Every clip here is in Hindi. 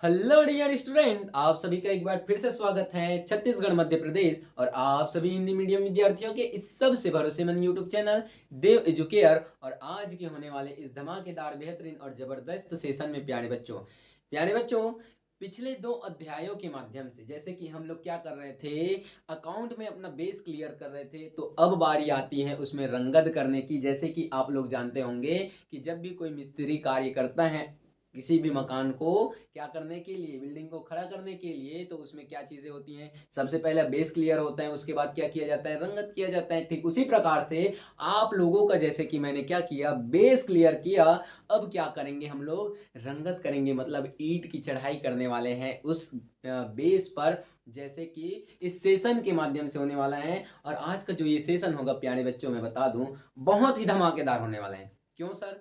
हेलो डियर स्टूडेंट, आप सभी का एक बार फिर से स्वागत है छत्तीसगढ़ मध्य प्रदेश और आप सभी हिंदी मीडियम विद्यार्थियों के इस सबसे भरोसेमंद यूट्यूब चैनल देव एजुकेयर। और आज के होने वाले इस धमाकेदार बेहतरीन और जबरदस्त सेशन में प्यारे बच्चों पिछले दो अध्यायों के माध्यम से जैसे कि हम लोग क्या कर रहे थे, अकाउंट में अपना बेस क्लियर कर रहे थे, तो अब बारी आती है उसमें रंगत करने की। जैसे कि आप लोग जानते होंगे कि जब भी कोई मिस्त्री कार्य करता है किसी भी मकान को क्या करने के लिए, बिल्डिंग को खड़ा करने के लिए, तो उसमें क्या चीजें होती हैं, सबसे पहले बेस क्लियर होता है, उसके बाद क्या किया जाता है, रंगत किया जाता है। ठीक उसी प्रकार से आप लोगों का जैसे कि मैंने क्या किया, बेस क्लियर किया, अब क्या करेंगे हम लोग, रंगत करेंगे। मतलब ईंट की चढ़ाई करने वाले हैं उस बेस पर, जैसे कि इस सेशन के माध्यम से होने वाला है। और आज का जो ये सेशन होगा प्यारे बच्चों, मैं बता दूं, बहुत ही धमाकेदार होने वाला है। क्यों सर?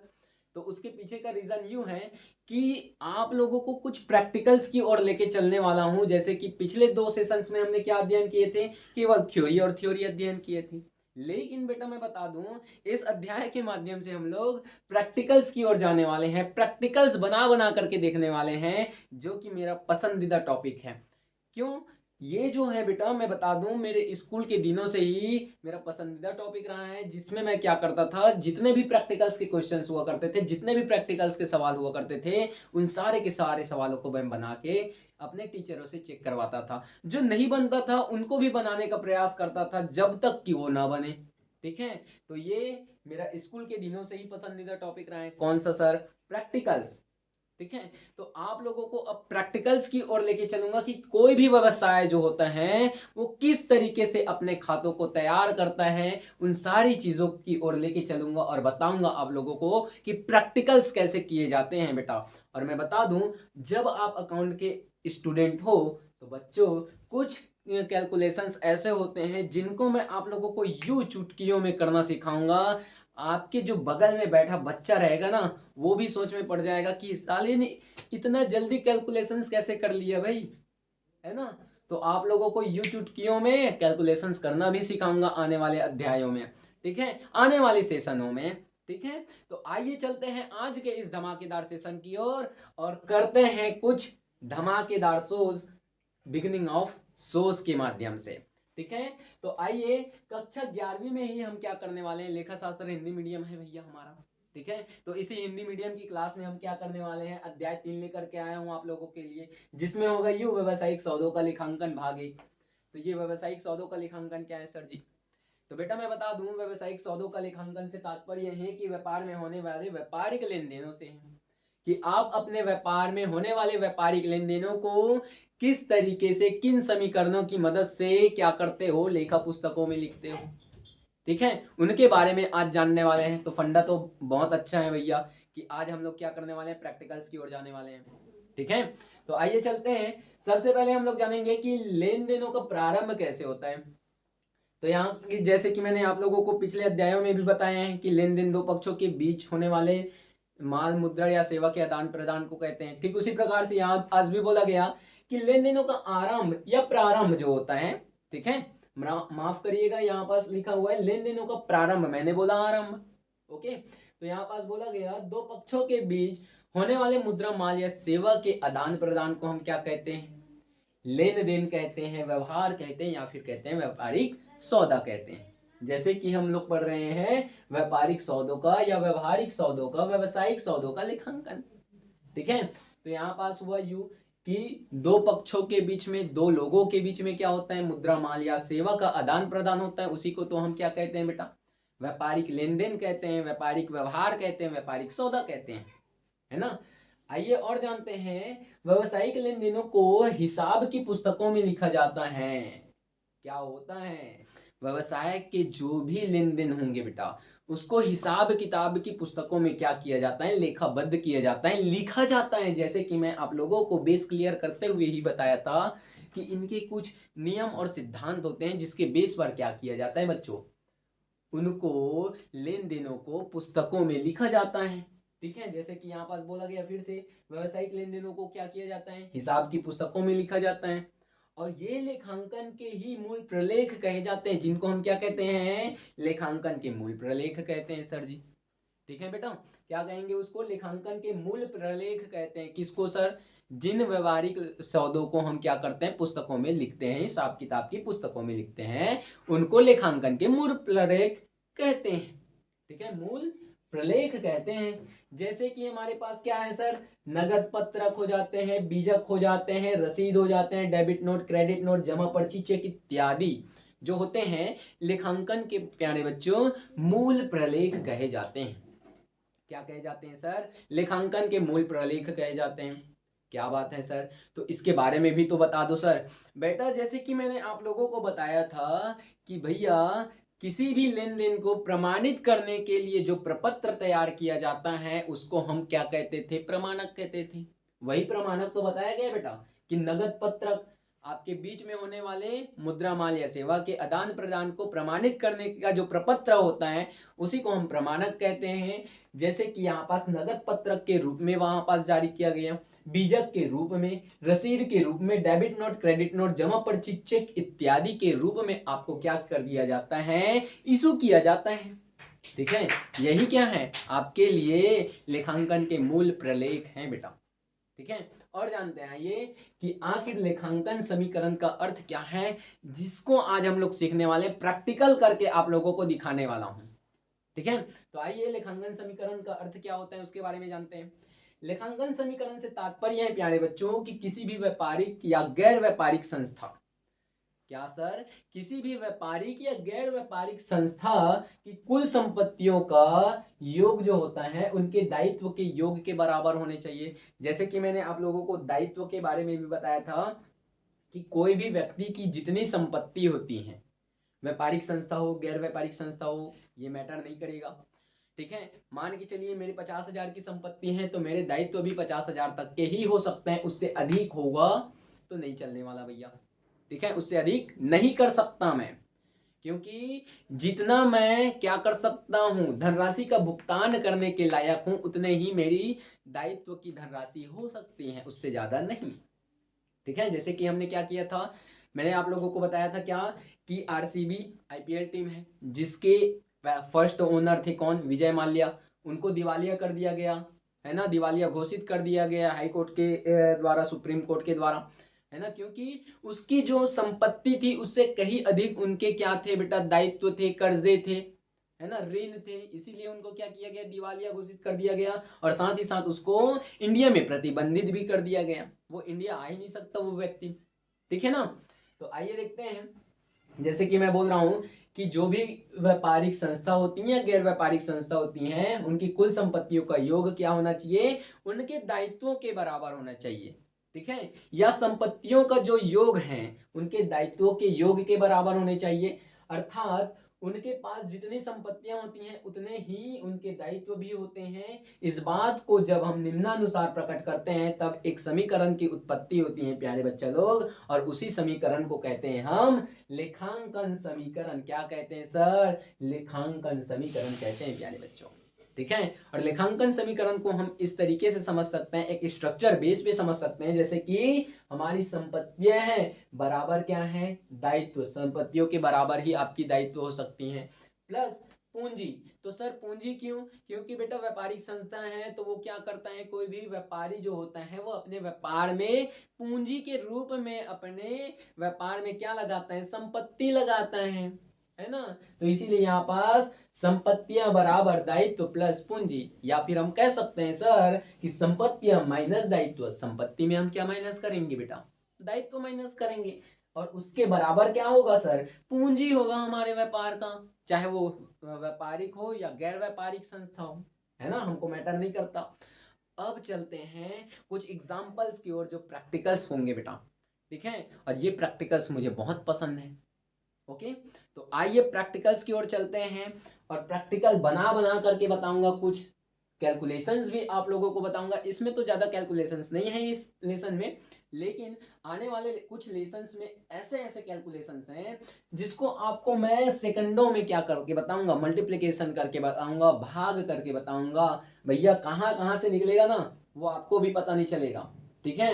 तो उसके पीछे का रीजन यूं है कि आप लोगों को कुछ प्रैक्टिकल्स की ओर लेके चलने वाला हूं। जैसे कि पिछले दो सेशंस में हमने क्या अध्ययन किए थे, केवल थ्योरी और थ्योरी अध्ययन किए थे। लेकिन बेटा मैं बता दूं, इस अध्याय के माध्यम से हम लोग प्रैक्टिकल्स की ओर जाने वाले हैं, प्रैक्टिकल्स बना बना करके देखने वाले हैं, जो कि मेरा पसंदीदा टॉपिक है। क्यों? ये जो है बेटा मैं बता दूं, मेरे स्कूल के दिनों से ही मेरा पसंदीदा टॉपिक रहा है, जिसमें मैं क्या करता था, जितने भी प्रैक्टिकल्स के क्वेश्चंस हुआ करते थे, जितने भी प्रैक्टिकल्स के सवाल हुआ करते थे, उन सारे के सारे सवालों को मैं बना के अपने टीचरों से चेक करवाता था। जो नहीं बनता था उनको भी बनाने का प्रयास करता था, जब तक कि वो ना बने। ठीक है? तो ये मेरा स्कूल के दिनों से ही पसंदीदा टॉपिक रहा है। कौन सा सर? प्रैक्टिकल्स। ठीक है? तो आप लोगों को अब प्रैक्टिकल्स की ओर लेके चलूंगा कि कोई भी व्यवसाय जो होता है वो किस तरीके से अपने खातों को तैयार करता है, उन सारी चीजों की ओर लेके चलूंगा और बताऊंगा आप लोगों को कि प्रैक्टिकल्स कैसे किए जाते हैं बेटा। और मैं बता दूं, जब आप अकाउंट के स्टूडेंट हो तो बच्चों, कुछ कैलकुलेशंस ऐसे होते हैं जिनको मैं आप लोगों को यूं चुटकियों में करना सिखाऊंगा। आपके जो बगल में बैठा बच्चा रहेगा ना, वो भी सोच में पड़ जाएगा कि साले ने इतना जल्दी कैलकुलेशंस कैसे कर लिया भाई, है ना? तो आप लोगों को यू चुटकियों में कैलकुलेशंस करना भी सिखाऊंगा आने वाले अध्यायों में। ठीक है? आने वाले सेशनों में। ठीक है? तो आइए चलते हैं आज के इस धमाकेदार सेशन की ओर और करते हैं कुछ धमाकेदार शोज, बिगिनिंग ऑफ शोज के माध्यम से। ठीक है? तो आइए, कक्षा 11वीं में ही हम क्या करने वाले हैं, लेखा शास्त्र हिंदी मीडियम है भैया हमारा। ठीक है? तो इसी हिंदी मीडियम की क्लास में हम क्या करने वाले हैं, अध्याय 3 लेकर के आया हूं आप लोगों के लिए, जिसमें होगा यू व्यवसायिक सौदों का लेखांकन भाग 1। तो ये व्यवसायिक सौदों का लेखांकन क्या है सर जी? तो बेटा मैं बता दूं, व्यवसायिक सौदों का लेखांकन से तात्पर्य है कि व्यापार में होने वाले व्यापारिक लेन देनों से है, कि आप अपने व्यापार में होने वाले व्यापारिक लेन देनों को किस तरीके से, किन समीकरणों की मदद से क्या करते हो, लेखा पुस्तकों में लिखते हो। ठीक है? उनके बारे में आज जानने वाले हैं। तो फंडा तो बहुत अच्छा है भैया कि आज हम लोग क्या करने वाले हैं, प्रैक्टिकल्स की ओर जाने वाले हैं। ठीक है? तो आइए चलते हैं। सबसे पहले हम लोग जानेंगे कि लेन देनों का प्रारंभ कैसे होता है। तो यहाँ जैसे कि मैंने आप लोगों को पिछले अध्यायों में भी बताया है कि लेन देन दो पक्षों के बीच होने वाले माल, मुद्रा या सेवा के आदान प्रदान को कहते हैं। ठीक उसी प्रकार से यहाँ आज भी बोला गया कि लेन देनों का आरंभ या प्रारंभ जो होता है, ठीक है, माफ करिएगा, यहाँ पास लिखा हुआ है लेन देनों का प्रारंभ, मैंने बोला आरंभ। ओके? तो यहाँ पास बोला गया दो पक्षों के बीच होने वाले मुद्रा, माल या सेवा के आदान प्रदान को हम क्या कहते हैं, लेन देन कहते हैं, व्यवहार कहते हैं, या फिर कहते हैं व्यापारिक सौदा कहते हैं। जैसे कि हम लोग पढ़ रहे हैं व्यापारिक सौदों का या व्यवहारिक सौदों का, व्यवसायिक सौदों का लेखांकन। ठीक है? तो यहाँ पास हुआ यू कि दो पक्षों के बीच में, दो लोगों के बीच में क्या होता है, मुद्रा, माल या सेवा का आदान प्रदान होता है। उसी को तो हम क्या कहते हैं बेटा, व्यापारिक लेन देन कहते हैं, व्यापारिक व्यवहार कहते हैं, व्यापारिक सौदा कहते हैं, है ना? आइए और जानते हैं, व्यवसायिक लेन देनों को हिसाब की पुस्तकों में लिखा जाता है। क्या होता है, व्यवसाय के जो भी लेन देन होंगे बेटा, उसको हिसाब किताब की पुस्तकों में क्या किया जाता है, लेखाबद्ध किया जाता है, लिखा जाता है। जैसे कि मैं आप लोगों को बेस क्लियर करते हुए ही बताया था कि इनके कुछ नियम और सिद्धांत होते हैं, जिसके बेस पर क्या किया जाता है बच्चों, उनको, लेन देनों को पुस्तकों में लिखा जाता है। ठीक है? जैसे कि यहाँ पास बोला गया फिर से, व्यवसायिक लेन देनों को क्या किया जाता है, हिसाब की पुस्तकों में लिखा जाता है। और ये लेखांकन के ही मूल प्रलेख कहे जाते हैं, जिनको हम क्या कहते हैं, लेखांकन के मूल प्रलेख कहते हैं सर जी। ठीक है बेटा? क्या कहेंगे उसको, लेखांकन के मूल प्रलेख कहते हैं। किसको सर, जिन व्यवहारिक सौदों को हम क्या करते हैं, पुस्तकों में लिखते हैं, हिसाब किताब की पुस्तकों में लिखते हैं, उनको लेखांकन के मूल प्रलेख कहते हैं। ठीक है, मूल प्रलेख कहते हैं। जैसे कि हमारे पास क्या है सर, नगद पत्रक हो जाते हैं, बीजक हो जाते हैं, रसीद हो जाते हैं, डेबिट नोट, क्रेडिट नोट, जमा पर्ची, चेक इत्यादि जो होते हैं लेखांकन के प्यारे बच्चों मूल प्रलेख कहे जाते हैं। क्या कहे जाते हैं सर, लेखांकन के मूल प्रलेख कहे जाते हैं। क्या बात है सर, तो इसके बारे में भी तो बता दो सर। बेटा जैसे कि मैंने आप लोगों को बताया था कि भैया किसी भी लेन देन को प्रमाणित करने के लिए जो प्रपत्र तैयार किया जाता है उसको हम क्या कहते थे, प्रमाणक कहते थे। वही प्रमाणक तो बताया गया बेटा कि नगद पत्रक आपके बीच में होने वाले मुद्रा माल या सेवा के आदान प्रदान को प्रमाणित करने का जो प्रपत्र होता है उसी को हम प्रमाणक कहते हैं। जैसे कि यहाँ पास नगद पत्रक के रूप में वहां पास जारी किया गया, बीजक के रूप में, रसीद के रूप में, डेबिट नोट, क्रेडिट नोट, जमा पर्ची, चेक इत्यादि के रूप में आपको क्या कर दिया जाता है, इशू किया जाता है। ठीक है, यही क्या है आपके लिए लेखांकन के मूल प्रलेख हैं बेटा। ठीक है, और जानते हैं ये कि आखिर लेखांकन समीकरण का अर्थ क्या है, जिसको आज हम लोग सीखने वाले, प्रैक्टिकल करके आप लोगों को दिखाने वाला हूं। ठीक है, तो आइए लेखांकन समीकरण का अर्थ क्या होता है उसके बारे में जानते हैं। लेखांकन समीकरण से तात्पर्य है प्यारे बच्चों कि किसी भी व्यापारिक या गैर व्यापारिक संस्था, क्या सर, किसी भी व्यापारिक या गैर व्यापारिक संस्था की कुल संपत्तियों का योग जो होता है उनके दायित्व के योग के बराबर होने चाहिए। जैसे कि मैंने आप लोगों को दायित्व के बारे में भी बताया था कि कोई भी व्यक्ति की जितनी संपत्ति होती है, व्यापारिक संस्था हो गैर व्यापारिक संस्था हो, ये मैटर नहीं करेगा। ठीक है, मान के चलिए मेरे 50,000 की संपत्ति है तो मेरे दायित्व भी 50,000 तक के ही हो सकते हैं, उससे अधिक होगा तो नहीं चलने वाला भैया। ठीक है, उससे अधिक नहीं कर सकता मैं, क्योंकि जितना मैं क्या कर सकता हूं, धनराशि का भुगतान करने के लायक हूं, उतने ही मेरी दायित्व की धनराशि हो सकती है, उससे ज्यादा नहीं। ठीक है, जैसे कि हमने क्या किया था, मैंने आप लोगों को बताया था क्या कि आरसीबी आईपीएल टीम है जिसके फर्स्ट ओनर थे कौन, विजय माल्या, उनको दिवालिया कर दिया गया है ना, दिवालिया घोषित कर दिया गया हाई कोर्ट के द्वारा, सुप्रीम कोर्ट के द्वारा, है ना, क्योंकि उसकी जो संपत्ति थी उससे कहीं अधिक उनके क्या थे बेटा, दायित्व थे, कर्जे थे, है ना, ऋण थे, इसीलिए उनको क्या किया गया, दिवालिया घोषित कर दिया गया, और साथ ही साथ उसको इंडिया में प्रतिबंधित भी कर दिया गया, वो इंडिया आ ही नहीं सकता वो व्यक्ति। ठीक है ना, तो आइए देखते हैं, जैसे कि मैं बोल रहा हूं कि जो भी व्यापारिक संस्था होती है या गैर व्यापारिक संस्था होती हैं उनकी कुल संपत्तियों का योग क्या होना चाहिए, उनके दायित्वों के बराबर होना चाहिए। ठीक है, या संपत्तियों का जो योग है उनके दायित्वों के योग के बराबर होने चाहिए, अर्थात उनके पास जितनी संपत्तियां होती हैं उतने ही उनके दायित्व भी होते हैं। इस बात को जब हम निम्नानुसार प्रकट करते हैं तब एक समीकरण की उत्पत्ति होती है प्यारे बच्चे लोग, और उसी समीकरण को कहते हैं हम लेखांकन समीकरण। क्या कहते हैं सर, लेखांकन समीकरण कहते हैं प्यारे बच्चों। ठीक है, और लेखांकन समीकरण को हम इस तरीके से समझ सकते हैं, एक स्ट्रक्चर बेस पे समझ सकते हैं, जैसे कि हमारी संपत्तियां हैं बराबर क्या है, दायित्व, संपत्तियों के बराबर ही आपकी दायित्व हो सकती हैं, प्लस पूंजी। तो सर पूंजी क्यों, क्योंकि बेटा व्यापारिक संस्था है तो वो क्या करता है, कोई भी व्यापारी जो होता है वो अपने व्यापार में पूंजी के रूप में अपने व्यापार में क्या लगाता है, संपत्ति लगाता है ना, तो इसीलिए यहाँ पास संपत्तियां बराबर दायित्व प्लस पूंजी, या फिर हम कह सकते हैं सर कि संपत्तियां माइनस दायित्व, संपत्ति में हम क्या माइनस करेंगे बेटा, दायित्व माइनस करेंगे, और उसके बराबर क्या होगा सर, पूंजी होगा हमारे व्यापार का, चाहे वो व्यापारिक हो या गैर व्यापारिक संस्था हो, है ना, हमको मैटर नहीं करता। अब चलते हैं कुछ एग्जांपल्स की ओर जो प्रैक्टिकल्स होंगे बेटा। ठीक है, और ये प्रैक्टिकल्स मुझे बहुत पसंद है। ओके, तो आइए प्रैक्टिकल्स की ओर चलते हैं, और प्रैक्टिकल बना बना करके बताऊंगा, कुछ कैलकुलेशंस भी आप लोगों को बताऊंगा। इसमें तो ज्यादा कैलकुलेशंस नहीं है इस लेसन में, लेकिन आने वाले कुछ लेसन्स में ऐसे ऐसे कैलकुलेशंस हैं जिसको आपको मैं सेकंडों में क्या करके बताऊंगा, मल्टीप्लिकेशन करके बताऊंगा, भाग करके बताऊंगा, भैया कहाँ कहाँ से निकलेगा ना वो आपको भी पता नहीं चलेगा। ठीक है,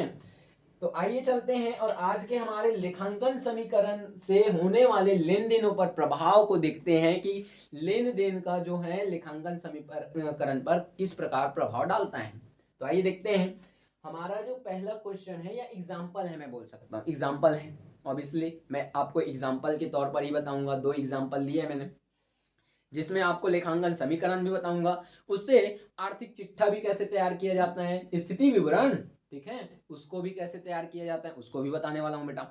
तो आइए चलते हैं और आज के हमारे लेखांकन समीकरण से होने वाले लेन देनों पर प्रभाव को देखते हैं कि लेन देन का जो है लेखांकन समीकरण पर किस प्रकार प्रभाव डालता है। तो आइए देखते हैं। हमारा जो पहला क्वेश्चन है या एग्जाम्पल है, मैं बोल सकता हूँ एग्जाम्पल है, ऑब्वियसली मैं आपको एग्जाम्पल के तौर पर ही बताऊंगा। 2 एग्जाम्पल लिए मैंने, जिसमें आपको लेखांकन समीकरण भी बताऊंगा, उससे आर्थिक चिट्ठा भी कैसे तैयार किया जाता है, स्थिति विवरण, ठीक है, उसको भी कैसे तैयार किया जाता है उसको भी बताने वाला हूं बेटा,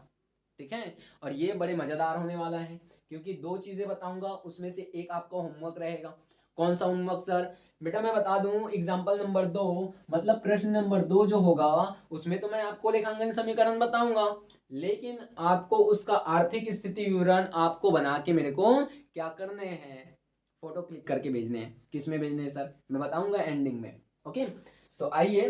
ठीक है। और ये बड़े मजेदार होने वाला है क्योंकि 2 चीजें बताऊंगा, उसमें से एक आपका होमवर्क रहेगा। कौन सा होमवर्क सर? बेटा मैं बता दूं, एग्जाम्पल नंबर 2 मतलब प्रश्न नंबर 2 जो होगा उसमें तो मैं आपको लेखांकन समीकरण बताऊंगा, लेकिन आपको उसका आर्थिक स्थिति विवरण आपको बना के मेरे को क्या करने हैं, फोटो क्लिक करके भेजने हैं। किस में भेजने हैं सर? मैं बताऊंगा एंडिंग में। ओके, तो आइए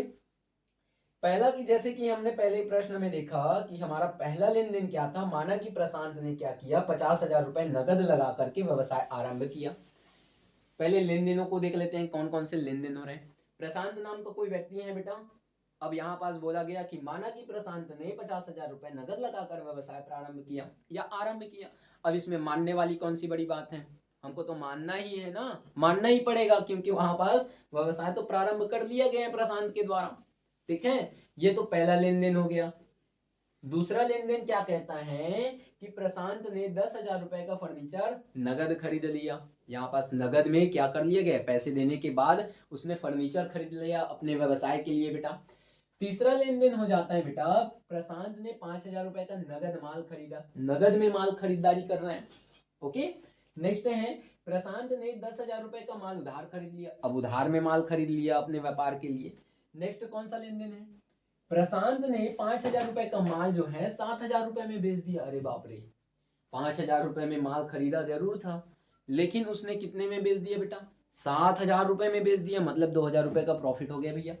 पहला कि जैसे कि हमने पहले प्रश्न में देखा कि हमारा पहला लेन देन क्या था, माना कि प्रशांत ने क्या किया, 50,000 रुपए नगद लगा करके व्यवसाय आरंभ किया। पहले लेन देनों को देख लेते हैं, कौन कौन से लेन देन हो रहे हैं। प्रशांत नाम का कोई व्यक्ति है बेटा। अब यहाँ पास बोला गया कि माना कि प्रशांत ने 50,000 रुपए नगद लगाकर व्यवसाय प्रारंभ किया या आरंभ किया। अब इसमें मानने वाली कौन सी बड़ी बात है? हमको तो मानना ही है ना, मानना ही पड़ेगा क्योंकि वहां पास व्यवसाय तो प्रारंभ कर लिया गया है प्रशांत के द्वारा, ठीक है। ये तो पहला लेन देन हो गया। दूसरा लेन देन क्या कहता है कि प्रशांत ने 10,000 रुपए का फर्नीचर नगद खरीद लिया। यहाँ पास नगद में क्या कर लिया गया, पैसे देने के बाद उसने फर्नीचर खरीद लिया अपने व्यवसाय के लिए बेटा। तीसरा लेन देन हो जाता है बेटा, प्रशांत ने 5,000 रुपए का नगद माल खरीदा, नगद में माल खरीदारी कर रहे हैं। ओके, नेक्स्ट है प्रशांत ने 10,000 रुपए का माल उधार खरीद लिया, अब उधार में माल खरीद लिया अपने व्यापार के लिए। नेक्स्ट कौन सा लेन देन है? प्रशांत ने 5,000 रुपए का माल जो है 7,000 रुपए में बेच दिया। अरे बाप रे, 5,000 रुपए में माल खरीदा जरूर था, लेकिन उसने कितने में बेच दिया बेटा? 7,000 रुपए में बेच दिया, मतलब 2,000 रुपए का प्रॉफिट हो गया भैया।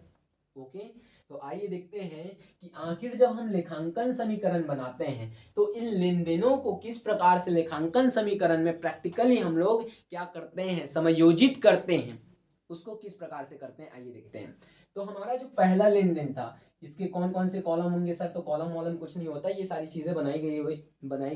ओके, तो आइए देखते हैं कि आखिर जब हम लेखांकन समीकरण बनाते हैं तो इन लेन देनों को किस प्रकार से लेखांकन समीकरण में प्रैक्टिकली हम लोग क्या करते हैं, समायोजित करते हैं, उसको किस प्रकार से करते हैं आइए देखते हैं। तो हमारा जो पहला लेन देन था, इसके कौन कौन से कॉलम होंगे सर? तो कॉलम वॉलम कुछ नहीं होता, ये सारी चीजें बनाई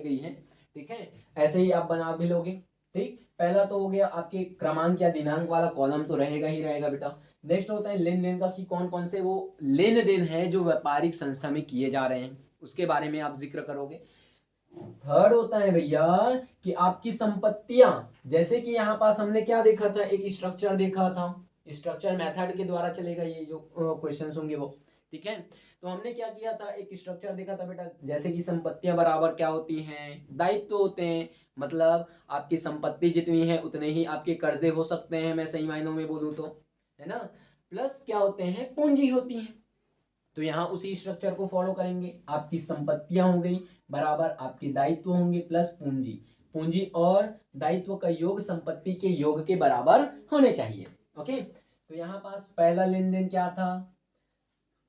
गई है, ठीक है। ऐसे ही आप बना भी लोगे, ठीक। पहला तो हो गया आपके क्रमांक या दिनांक वाला कॉलम तो रहेगा ही रहेगा बेटा। नेक्स्ट होता है लेन देन का कि कौन कौन से वो लेन देन है जो व्यापारिक संस्था में किए जा रहे हैं, उसके बारे में आप जिक्र करोगे। थर्ड होता है भैया कि आपकी संपत्तियां, जैसे कि यहाँ पास हमने क्या देखा था, एक स्ट्रक्चर देखा था, स्ट्रक्चर मेथड के द्वारा चलेगा ये जो क्वेश्चंस होंगे वो, ठीक है। तो हमने क्या किया था, एक स्ट्रक्चर देखा था बेटा, जैसे कि संपत्तियां बराबर क्या होती हैं, दायित्व होते हैं, मतलब आपकी संपत्ति जितनी है उतने ही आपके कर्जे हो सकते हैं, मैं सही मायनों में बोलूँ तो, है ना। प्लस क्या होते हैं, पूंजी होती है। तो यहाँ उसी स्ट्रक्चर को फॉलो करेंगे, आपकी संपत्तियां हो गई बराबर आपके दायित्व होंगे प्लस पूंजी, पूंजी और दायित्व का योग संपत्ति के योग के बराबर होने चाहिए। ओके, तो यहाँ पास पहला लेन देन क्या था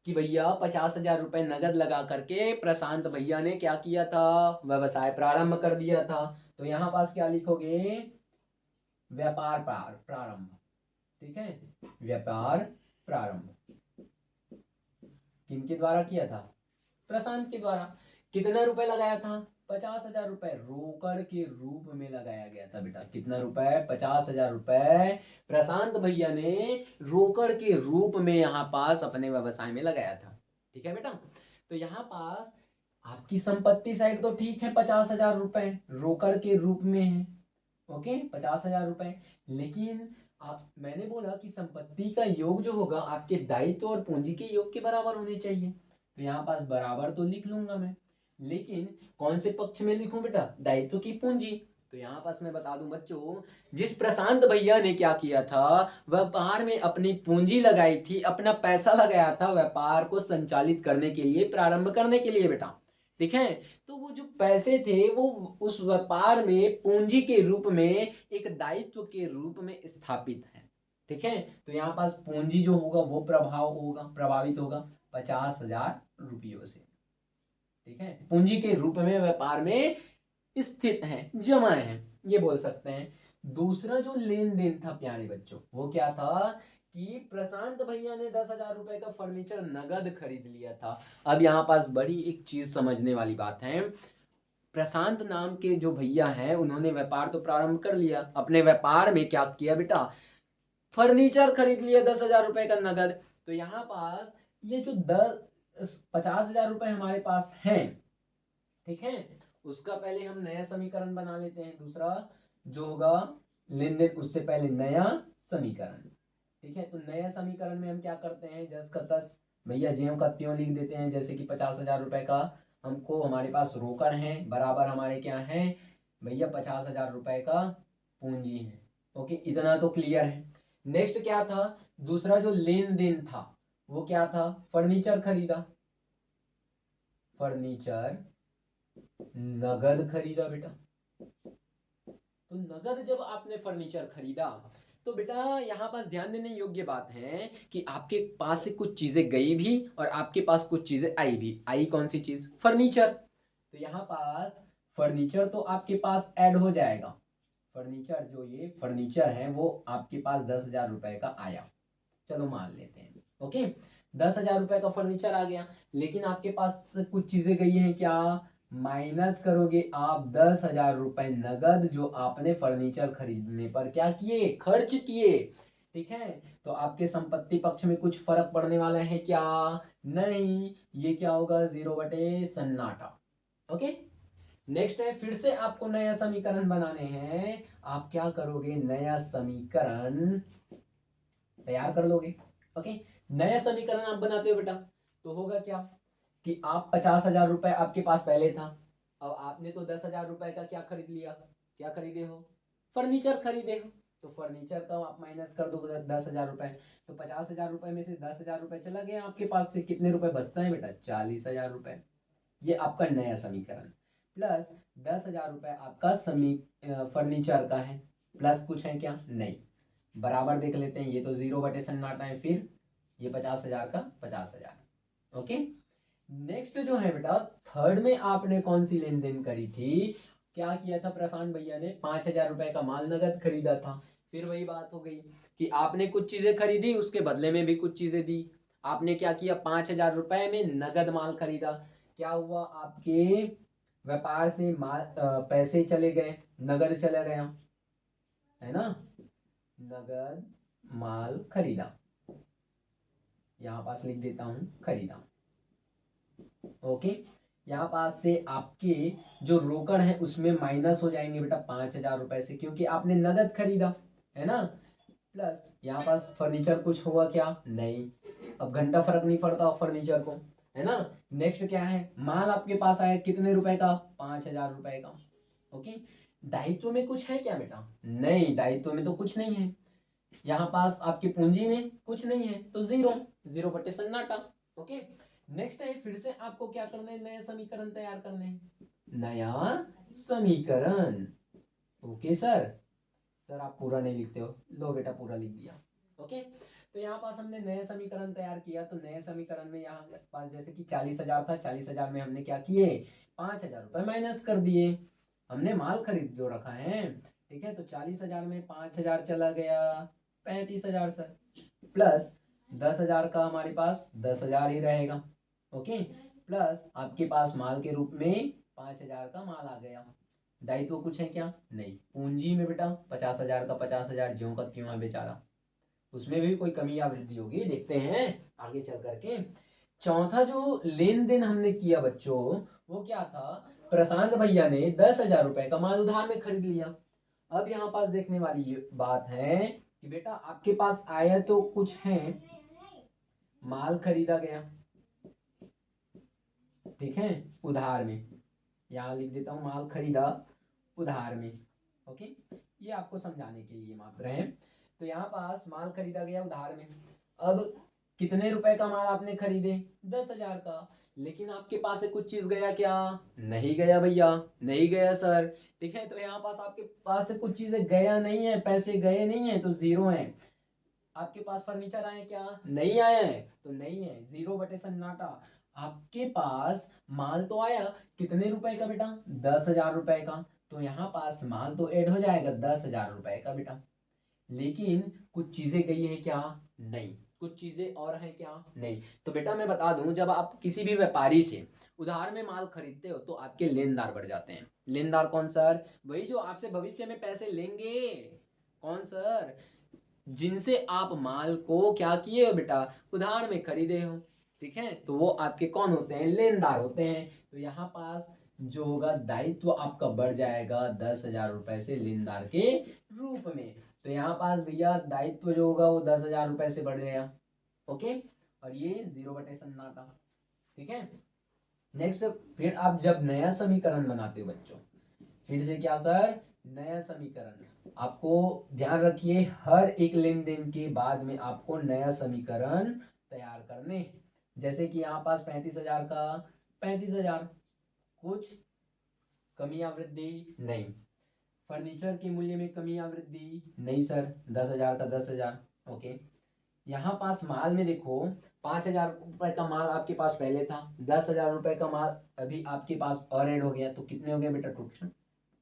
कि भैया 50,000 रुपए नगद लगा करके प्रशांत भैया ने क्या किया था, व्यवसाय प्रारंभ कर दिया था। तो यहाँ पास क्या लिखोगे, व्यापार प्रारंभ, ठीक है, व्यापार प्रारंभ किनके द्वारा किया था, प्रशांत के द्वारा। कितना रुपए लगाया था, 50,000 रुपए रोकड़ के रूप में लगाया गया था बेटा। कितना रुपए, 50,000 रुपए प्रशांत भैया ने रोकड़ के रूप में यहाँ पास अपने व्यवसाय में लगाया था, ठीक है बेटा। तो यहाँ पास आपकी संपत्ति साइड तो ठीक है, 50,000 रुपए रोकड़ के रूप में है, ओके, 50,000 रुपए। लेकिन आप, मैंने बोला कि संपत्ति का योग जो होगा आपके दायित्व और पूंजी के योग के बराबर होने चाहिए। तो यहाँ पास बराबर तो लिख लूंगा मैं, लेकिन कौन से पक्ष में लिखूं बेटा, दायित्व की पूंजी। तो यहाँ पास मैं बता दूं बच्चों, जिस प्रशांत भैया ने क्या किया था, व्यापार में अपनी पूंजी लगाई थी, अपना पैसा लगाया था व्यापार को संचालित करने के लिए, प्रारंभ करने के लिए बेटा, ठीक है। तो वो जो पैसे थे वो उस व्यापार में पूंजी के रूप में एक दायित्व के रूप में स्थापित है, ठीक है। तो यहाँ पास पूंजी जो होगा वो प्रभावित होगा 50,000 रुपयों से, ठीक है, पूंजी के रूप में व्यापार में स्थित है, जमा है, ये बोल सकते हैं। दूसरा जो लेन देन था प्यारे बच्चों, वो क्या था कि प्रशांत भैया ने 10,000 रुपए का फर्नीचर नगद खरीद लिया था। अब यहाँ पास बड़ी एक चीज समझने वाली बात है। प्रशांत नाम के जो भैया हैं उन्होंने व्यापार तो प्रारंभ कर लिया, अपने व्यापार में क्या किया बेटा, फर्नीचर खरीद लिया 10,000 रुपए का नगद। तो यहाँ पास ये जो 50,000 रुपए हमारे पास हैं, ठीक है, उसका पहले हम नया समीकरण बना लेते हैं। दूसरा जो होगा लेन देन, उससे पहले नया समीकरण, ठीक है। तो नया समीकरण में हम क्या करते हैं, जस का तस भैया ज्यों का त्यों लिख देते हैं। जैसे कि 50,000 रुपए का हमको हमारे पास रोकड़ है, बराबर हमारे क्या है भैया 50,000 रुपए का पूंजी है। ओके, इतना तो क्लियर है। नेक्स्ट क्या था, दूसरा जो लेन देन था वो क्या था, फर्नीचर खरीदा, फर्नीचर नगद खरीदा बेटा। तो नगद जब आपने फर्नीचर खरीदा तो बेटा यहाँ पास ध्यान देने योग्य बात है कि आपके पास से कुछ चीजें गई भी और आपके पास कुछ चीजें आई भी। आई कौन सी चीज, फर्नीचर। तो यहाँ पास फर्नीचर तो आपके पास ऐड हो जाएगा। फर्नीचर जो ये फर्नीचर है वो आपके पास 10,000 रुपए का आया, चलो मान लेते हैं। ओके, 10,000 रुपए का फर्नीचर आ गया, लेकिन आपके पास कुछ चीजें गई हैं क्या, माइनस करोगे आप 10,000 रुपए नगद जो आपने फर्नीचर खरीदने पर क्या किए, खर्च किए, ठीक है। तो आपके संपत्ति पक्ष में कुछ फर्क पड़ने वाला है क्या, नहीं, ये क्या होगा, 0/सन्नाटा। ओके, नेक्स्ट है, फिर से आपको नया समीकरण बनाने हैं। आप क्या करोगे, नया समीकरण तैयार कर लोगे। ओके, नया समीकरण आप बनाते हो बेटा तो होगा क्या कि आप 50,000 रुपए आपके पास पहले था, अब आपने तो 10,000 रुपए का क्या खरीद लिया, क्या खरीदे हो, फर्नीचर खरीदे हो। तो फर्नीचर का आप माइनस कर दो 10,000 रुपए, तो 50,000 रुपए में से 10,000 रुपए चला गया आपके पास से, कितने रुपए बचता है बेटा, 40,000 रुपए। ये आपका नया समीकरण, प्लस 10,000 रुपए आपका फर्नीचर का है, प्लस कुछ है क्या, नहीं, बराबर देख लेते हैं। ये तो 0/सन्नाटा है, फिर ये 50,000 का 50,000। ओके, नेक्स्ट जो है बेटा, थर्ड में आपने कौन सी लेन देन करी थी, क्या किया था, प्रशांत भैया ने 5,000 रुपए का माल नगद खरीदा था। फिर वही बात हो गई कि आपने कुछ चीजें खरीदी, उसके बदले में भी कुछ चीजें दी। आपने क्या किया, 5,000 रुपए में नगद माल खरीदा, क्या हुआ, आपके व्यापार से माल पैसे चले गए, नगद चला गया, है ना, नगद माल खरीदा, यहां पास लिख देता हूं खरीदा। ओके, यहाँ पास से आपके जो रोकड़ है उसमें माइनस हो जाएंगे बेटा 5,000 रुपए से, क्योंकि आपने नगद खरीदा, है ना, प्लस यहाँ पास फर्नीचर कुछ हुआ क्या, नहीं, अब घंटा फर्क नहीं पड़ता फर्नीचर को, है ना। नेक्स्ट क्या है, माल आपके पास आया कितने रुपए का, 5,000 रुपए का। ओके, दायित्व में कुछ है क्या बेटा, नहीं, दायित्व में तो कुछ नहीं है। यहाँ पास आपकी पूंजी में कुछ नहीं है, तो 0/सन्नाटा। ओके, नेक्स्ट है, फिर से आपको क्या करना है, नया समीकरण तैयार करने हैं, नया समीकरण। ओके सर, सर आप पूरा नहीं लिखते हो, लो बेटा पूरा लिख दिया। ओके, तो यहाँ पास हमने नया समीकरण तैयार किया। तो नए समीकरण में यहाँ पास जैसे कि 40,000 था, 40,000 में हमने क्या किए, 5,000 रुपए माइनस कर दिए, हमने माल खरीद जो रखा है, ठीक है। तो 40,000 में 5,000 चला गया, 35,000 सर, प्लस 10,000 का हमारे पास 10,000 ही रहेगा। ओके, प्लस आपके पास माल के रूप में 5,000 का माल आ गया। दायित्व कुछ है क्या, नहीं, पूंजी में बेटा 50,000 का 50,000 ज्यों का त्यों है बेचारा, उसमें भी कोई कमी या वृद्धि होगी, देखते हैं आगे चल करके। चौथा जो लेन देन हमने किया बच्चों, वो क्या था, प्रशांत भैया ने 10,000 रुपए का माल उधार में खरीद लिया। अब यहाँ पास देखने वाली बात है कि बेटा आपके पास आया तो कुछ है, माल खरीदा गया, ठीक है, उधार में, यहाँ लिख देता हूं माल खरीदा उधार में। ओके, ये आपको समझाने के लिए मात्र है। तो यहाँ पास माल खरीदा गया उधार में, अब कितने रुपए का माल आपने खरीदे, 10,000 का, लेकिन आपके पास से कुछ चीज गया क्या, नहीं गया भैया, नहीं गया सर, ठीक है। तो यहाँ पास आपके पास से कुछ चीजें गया नहीं है, पैसे गए नहीं है, तो 0 है। आपके पास फर्नीचर आए क्या, नहीं आया है, तो नहीं है, 0/सन्नाटा। आपके पास माल तो आया कितने रुपए का बेटा, 10,000 रुपए का, तो यहाँ पास माल तो ऐड हो जाएगा 10,000 रुपए का बेटा, लेकिन कुछ चीजें गई है क्या? नहीं। कुछ चीजें और हैं क्या? नहीं। तो बेटा मैं बता दूं, जब आप किसी भी व्यापारी से उधार में माल खरीदते हो तो आपके लेनदार बढ़ जाते हैं। लेनदार कौन सर? वही जो आपसे भविष्य में पैसे लेंगे। कौन सर? जिनसे आप माल को क्या किए हो बेटा? उधार में खरीदे हो। ठीक है, तो वो आपके कौन होते हैं? लेनदार होते हैं। तो यहाँ पास जो होगा दायित्व आपका बढ़ जाएगा 10,000 रुपए से लेनदार के रूप में। तो यहाँ पास भैया दायित्व जो होगा वो 10,000 रुपए से बढ़ गया। ओके, और ये 0/सन्नाटा। ठीक है, नेक्स्ट फिर आप जब नया समीकरण बनाते हो बच्चों, फिर से क्या सर? नया समीकरण। आपको ध्यान रखिए, हर एक लेन देन के बाद में आपको नया समीकरण तैयार करने हैं। जैसे कि यहाँ पास 35,000 का 35,000, कुछ कमी या वृद्धि? नहीं। फर्नीचर के मूल्य में कमी या वृद्धि? नहीं सर। 10,000 का 10,000। ओके, यहाँ पास माल में देखो, 5,000 रुपए का माल आपके पास पहले था, 10,000 रुपए का माल अभी आपके पास और ऐड हो गया, तो कितने हो गए बेटा टोटल?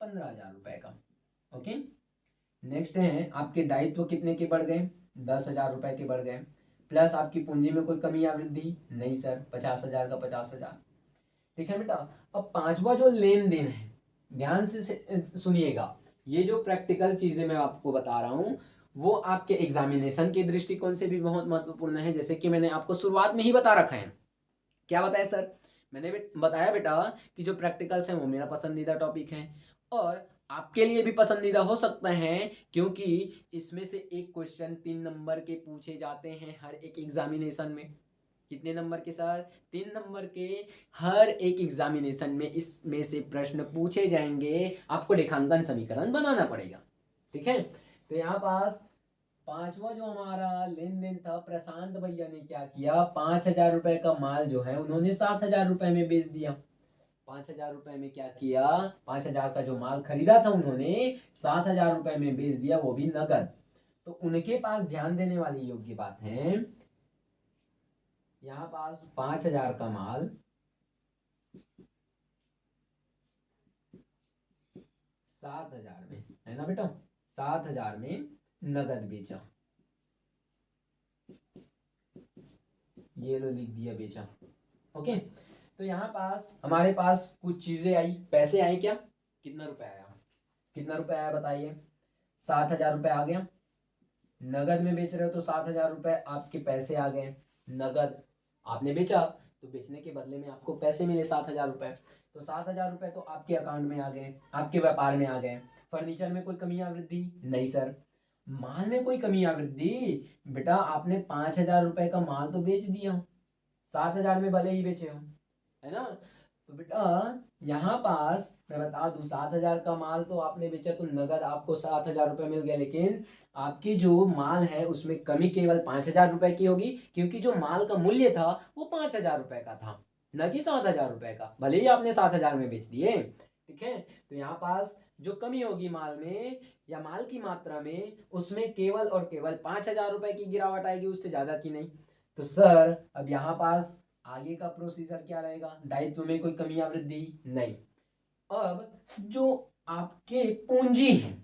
15,000 रुपए का। ओके, नेक्स्ट है आपके दायित्व कितने के बढ़ गए? 10,000 रुपए के बढ़ गए। प्लस आपकी पूंजी में कोई कमी या वृद्धि? नहीं सर। 50,000 का 50,000। ठीक है बेटा, अब पांचवा जो लेन देन है, ध्यान से सुनिएगा। ये जो प्रैक्टिकल चीजें मैं आपको बता रहा हूं वो आपके एग्जामिनेशन के दृष्टिकोण से भी बहुत महत्वपूर्ण है। जैसे कि मैंने आपको शुरुआत में ही बता रखा है। क्या बताया सर? मैंने बताया बेटा कि जो प्रैक्टिकल्स हैं वो मेरा पसंदीदा टॉपिक है और आपके लिए भी पसंदीदा हो सकता है, क्योंकि इसमें से एक क्वेश्चन 3 नंबर के पूछे जाते हैं हर एक एग्जामिनेशन में। कितने नंबर के सर? 3 नंबर के हर एक एग्जामिनेशन में इसमें से प्रश्न पूछे जाएंगे। आपको लेखांकन समीकरण बनाना पड़ेगा। ठीक है, तो यहाँ पास पांचवा जो हमारा लेन देन था, प्रशांत भैया ने क्या किया? 5,000 रुपए का माल जो है उन्होंने 7,000 रुपए में बेच दिया। 5,000 रुपए में क्या किया? 5,000 का जो माल खरीदा था उन्होंने 7,000 रुपए में बेच दिया, वो भी नगद। तो उनके पास ध्यान देने वाली योग्य बात है, यहाँ पास 5,000 का माल 7,000 में है ना बेटा? 7,000 में नगद बेचा। ये लो लिख दिया बेचा। ओके, तो यहाँ पास हमारे पास कुछ चीजें आई, पैसे आए क्या? कितना रुपए आया? कितना रुपए आया बताइए? 7,000 रुपए आ गया। नगद में बेच रहे हो तो 7,000 रुपए आपके पैसे आ गए। नगद आपने बेचा तो बेचने के बदले में आपको पैसे मिले 7,000 रुपए। तो 7,000 रुपए तो आपके अकाउंट में आ गए, आपके व्यापार में आ गए। फर्नीचर में कोई कमी या वृद्धि? नहीं सर। माल में कोई कमी या वृद्धि? बेटा आपने 5,000 रुपए का माल तो बेच दिया, 7,000 में भले ही बेचे हो, है ना? तो बेटा यहाँ पास मैं बता दूं, 7,000 का माल तो आपने बेचा तो नगद आपको 7,000 रुपए मिल गया, लेकिन आपकी जो माल है उसमें कमी केवल 5,000 रुपए की होगी, क्योंकि जो माल का मूल्य था वो 5,000 रुपए का था, न कि 7,000 रुपए का, भले ही आपने 7,000 में बेच दिए। ठीक है, तो यहाँ पास जो कमी होगी माल में या माल की मात्रा में, उसमें केवल और केवल 5,000 रुपए की गिरावट आएगी, उससे ज्यादा की नहीं। तो सर अब यहाँ पास आगे का प्रोसीजर क्या रहेगा? दायित्व में कोई कमी या वृद्धि? नहीं। अब जो आपके पूंजी है,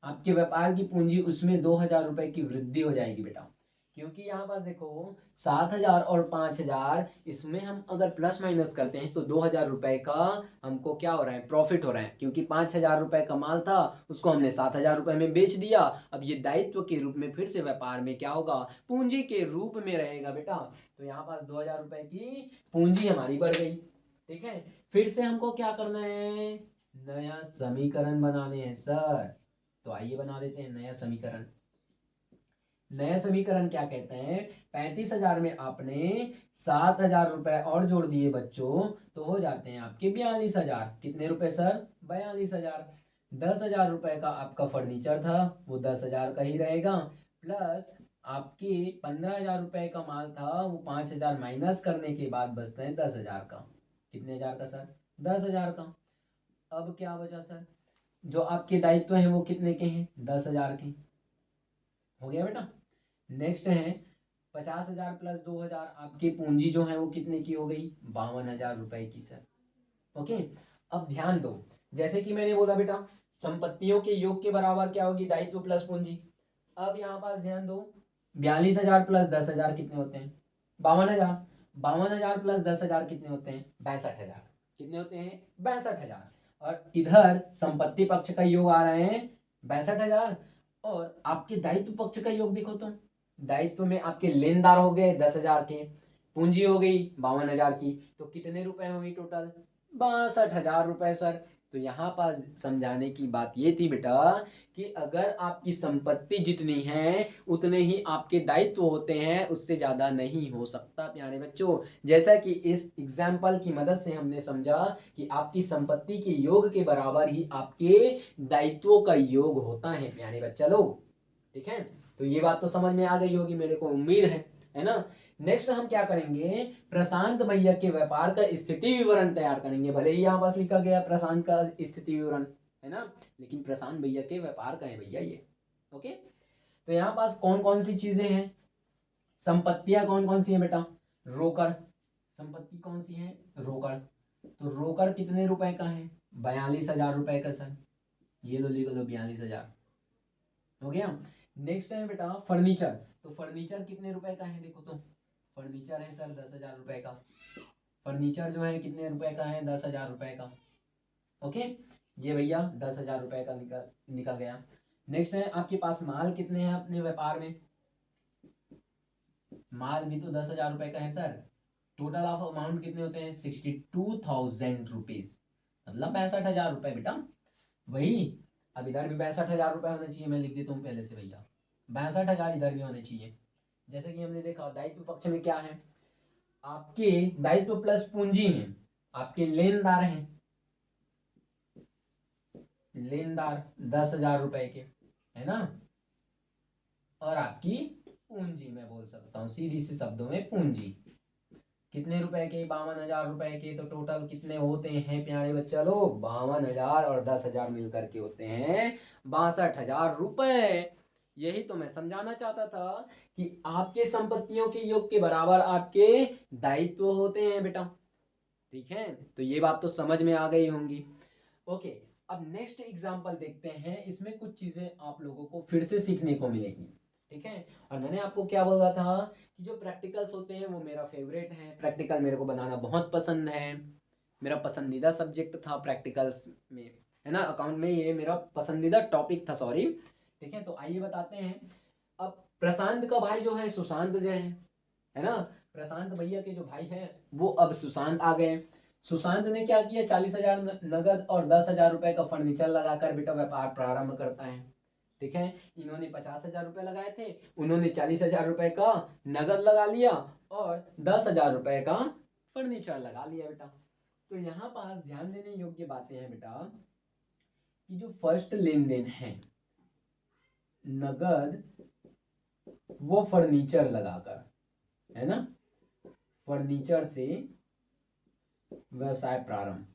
आपके व्यापार की पूंजी, उसमें 2,000 रुपए की वृद्धि हो जाएगी बेटा, क्योंकि यहाँ पास देखो 7,000 और 5,000, इसमें हम अगर प्लस माइनस करते हैं तो 2,000 रुपए का हमको क्या हो रहा है? प्रॉफिट हो रहा है, क्योंकि 5,000 रुपए का माल था उसको हमने 7,000 रुपए में बेच दिया। अब ये दायित्व के रूप में फिर से व्यापार में क्या होगा? पूंजी के रूप में रहेगा बेटा। तो यहाँ पास 2,000 रुपए की पूंजी हमारी बढ़ गई। ठीक है, फिर से हमको क्या करना है? नया समीकरण बनाने हैं सर। तो आइए बना देते हैं नया समीकरण। नया समीकरण क्या कहते हैं? 35,000 में आपने 7,000 रुपए और जोड़ दिए बच्चों, तो हो जाते हैं आपके 42,000। कितने रुपए सर? 42,000। 10,000 रुपए का आपका फर्नीचर था, वो 10,000 का ही रहेगा, प्लस आपके 15,000 रुपए का माल था, वो 5,000 माइनस करने के बाद बचते हैं 10,000 का। कितने हजार का सर? 10,000 का। अब क्या बचा सर? जो आपके दायित्व हैं वो कितने के हैं? 10,000 के। हो गया बेटा। नेक्स्ट है 50,000 प्लस 2,000, आपकी पूंजी जो है वो कितने की हो गई? 52,000 रुपए की सर। ओके, अब ध्यान दो, जैसे कि मैंने बोला बेटा, संपत्तियों के योग के बराबर क्या होगी? दायित्व प्लस पूंजी। अब यहाँ पास ध्यान दो, 42,000 प्लस 10,000 कितने होते हैं? 52,000। 52,000 प्लस 10,000 कितने होते हैं? 62,000। कितने होते हैं? 62,000। और इधर संपत्ति पक्ष का योग आ रहे हैं 62,000, और आपके दायित्व पक्ष का योग देखो तो, दायित्व में आपके लेनदार हो गए 10,000 के, पूंजी हो गई 52,000 की, तो कितने रुपए हुई टोटल? 62,000 रुपए सर। तो यहाँ पर समझाने की बात ये थी बेटा कि अगर आपकी संपत्ति जितनी है उतने ही आपके दायित्व होते हैं, उससे ज्यादा नहीं हो सकता प्यारे बच्चों। जैसा कि इस एग्जाम्पल की मदद से हमने समझा कि आपकी संपत्ति के योग के बराबर ही आपके दायित्वों का योग होता है प्यारे बच्चा लोग। ठीक है, तो ये बात तो समझ में आ गई होगी, मेरे को उम्मीद है ना। नेक्स्ट हम क्या करेंगे, प्रशांत भैया के व्यापार का स्थिति विवरण तैयार करेंगे। भले ही यहाँ पास लिखा गया प्रशांत का स्थिति विवरण, है ना, लेकिन प्रशांत भैया के व्यापार का है भैया ये। ओके, तो यहाँ पास कौन कौन सी चीजें हैं, संपत्तियां कौन कौन सी हैं बेटा? रोकड़, संपत्ति कौन सी है? रोकड़। तो रोकड़ कितने रुपए का है? 42,000 रुपए का सर। ये लो लिख लो 42,000, हो गया। नेक्स्ट है बेटा फर्नीचर। तो फर्नीचर कितने रुपए का है? देखो तो फर्नीचर है सर 10,000 रुपए का। फर्नीचर जो है कितने रुपए का है? 10,000 रुपए का। ओके, ये भैया 10,000 रुपए का निकल गया। नेक्स्ट है आपके पास माल कितने हैं अपने व्यापार में? माल भी तो 10,000 रुपए का है सर। टोटल ऑफ अमाउंट कितने होते हैं? 62,000 रुपीज, मतलब 62,000 रुपए बेटा। वही, अब इधर भी 62,000 रुपए होने चाहिए, मैं लिख देता हूँ पहले से भैया, 62,000 इधर भी होने चाहिए। जैसे कि हमने देखा दायित्व पक्ष में क्या है, आपके दायित्व प्लस पूंजी में आपके लेनदार हैं, लेनदार 10,000 रुपए के, है ना, और आपकी पूंजी, मैं बोल सकता हूँ सीधी सी शब्दों में पूंजी कितने रुपए के? 52,000 रुपए के। तो टोटल कितने होते हैं प्यारे बच्चा लोग? 52,000 और 10,000 मिलकर के होते हैं 62,000 रुपए। यही तो मैं समझाना चाहता था कि आपके संपत्तियों के योग के बराबर आपके दायित्व होते हैं बेटा। ठीक है, तो ये बात तो समझ में आ गई होंगी। ओके, अब नेक्स्ट एग्जांपल देखते हैं, इसमें कुछ चीजें आप लोगों को फिर से सीखने को मिलेगी। ठीक है, और मैंने आपको क्या बोला था कि जो प्रैक्टिकल्स होते हैं वो मेरा फेवरेट है, प्रैक्टिकल मेरे को बनाना बहुत पसंद है, मेरा पसंदीदा सब्जेक्ट था प्रैक्टिकल्स में, है ना, अकाउंट में ये मेरा पसंदीदा टॉपिक था, सॉरी। ठीक है, तो आइए बताते हैं। अब प्रशांत का भाई जो है सुशांत जो है ना, प्रशांत भैया के जो भाई हैं वो अब सुशांत आ गए। सुशांत ने क्या किया, 40,000 नगद और 10,000 रुपए का फर्नीचर लगाकर बेटा व्यापार प्रारंभ करता है। ठीक है, इन्होंने 50,000 रुपए लगाए थे, उन्होंने 40,000 रुपए का नगद लगा लिया और 10,000 रुपए का फर्नीचर लगा लिया बेटा। तो यहाँ पास ध्यान देने योग्य बातें हैं बेटा कि जो फर्स्ट लेन देन है नगद, वो फर्नीचर लगाकर, है ना, फर्नीचर से व्यवसाय प्रारंभ,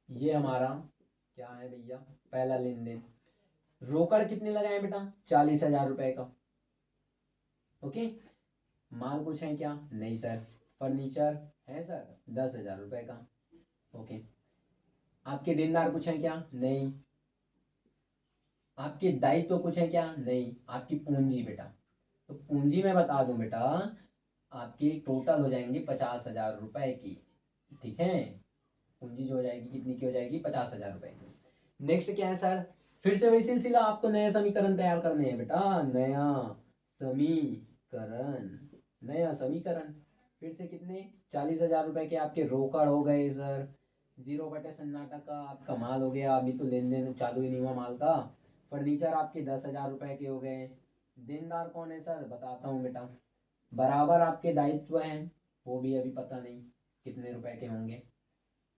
ये हमारा क्या है भैया, पहला लेन देन। रोकड़ कितने लगाए बेटा? 40,000 रुपए का। ओके, माल कुछ है क्या? नहीं सर। फर्नीचर है सर 10,000 रुपए का। ओके, आपके देनदार कुछ है क्या? नहीं। आपके दायित्व कुछ है क्या? नहीं। आपकी पूंजी बेटा, तो पूंजी में बता दूं बेटा, आपकी टोटल हो जाएंगी 50,000 रुपए की। ठीक है, पूंजी जो हो जाएगी कितनी की हो जाएगी? 50,000 रुपए की। नेक्स्ट क्या है सर? फिर से वही सिलसिला, आपको नए समीकरण तैयार करने हैं बेटा, नया समीकरण, नया समीकरण। फिर से कितने? 40,000 रुपए के आपके रोकड़ हो गए सर, 0/सन्नाटा का आपका माल हो गया, अभी तो लेन देन चालू ही नहीं हुआ माल का। फर्नीचर आपके 10,000 रुपए के हो गए। देनदार कौन है सर? बताता हूँ बेटा, बराबर आपके दायित्व हैं, वो भी अभी पता नहीं कितने रुपए के होंगे,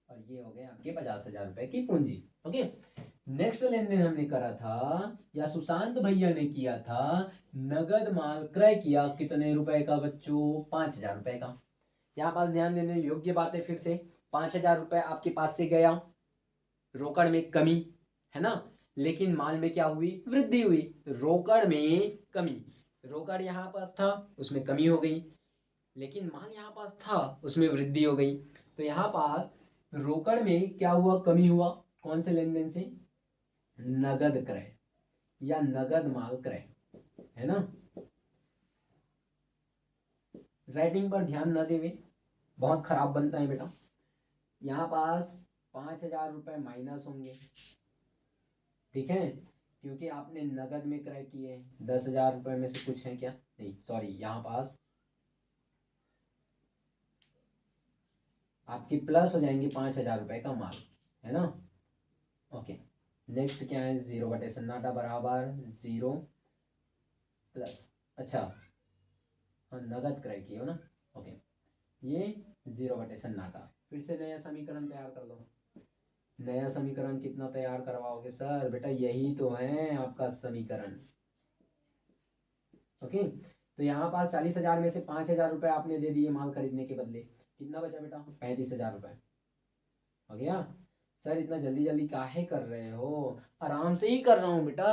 और ये हो गए आपके 50,000 रुपए की पूंजी। ओके, नेक्स्ट लेन देन हमने करा था या सुशांत भैया ने किया था, नगद माल क्रय किया, कितने रुपए का बच्चों? 5,000 रुपए का। यहाँ पास ध्यान देने योग्य बात है, फिर से 5,000 रुपए आपके पास से गया, रोकड़ में कमी, है ना, लेकिन माल में क्या हुई? वृद्धि हुई। रोकड़ में कमी, रोकड़ यहाँ पास था उसमें कमी हो गई, लेकिन माल यहाँ पास था उसमें वृद्धि हो गई। तो यहाँ पास रोकड़ में क्या हुआ? कमी हुआ। कौन से लेन देन से? नगद क्रय। या नगद माल क्रय, है ना। राइटिंग पर ध्यान न देवे, बहुत खराब बनता है बेटा। यहाँ पास 5,000 रुपये माइनस होंगे, ठीक है, क्योंकि आपने नगद में क्रय किए। 10,000 रुपये में से कुछ है क्या, नहीं सॉरी, यहाँ पास आपकी प्लस हो जाएंगे 5,000 रुपये का माल, है ना। ओके, नेक्स्ट क्या है, 0 बटे सन्नाटा बराबर 0 प्लस, अच्छा हाँ नगद क्रय किए हो ना, ओके, ये 0 बटे सन्नाटा। फिर से नया समीकरण तैयार कर लो। नया समीकरण कितना तैयार करवाओगे सर, बेटा यही तो है आपका समीकरण। ओके, तो यहाँ पास 40,000 में से 5,000 रुपये आपने दे दिए माल खरीदने के बदले, कितना बचा बेटा, 35,000 रुपये हो गया। सर इतना जल्दी जल्दी काहे कर रहे हो, आराम से ही कर रहा हूँ बेटा,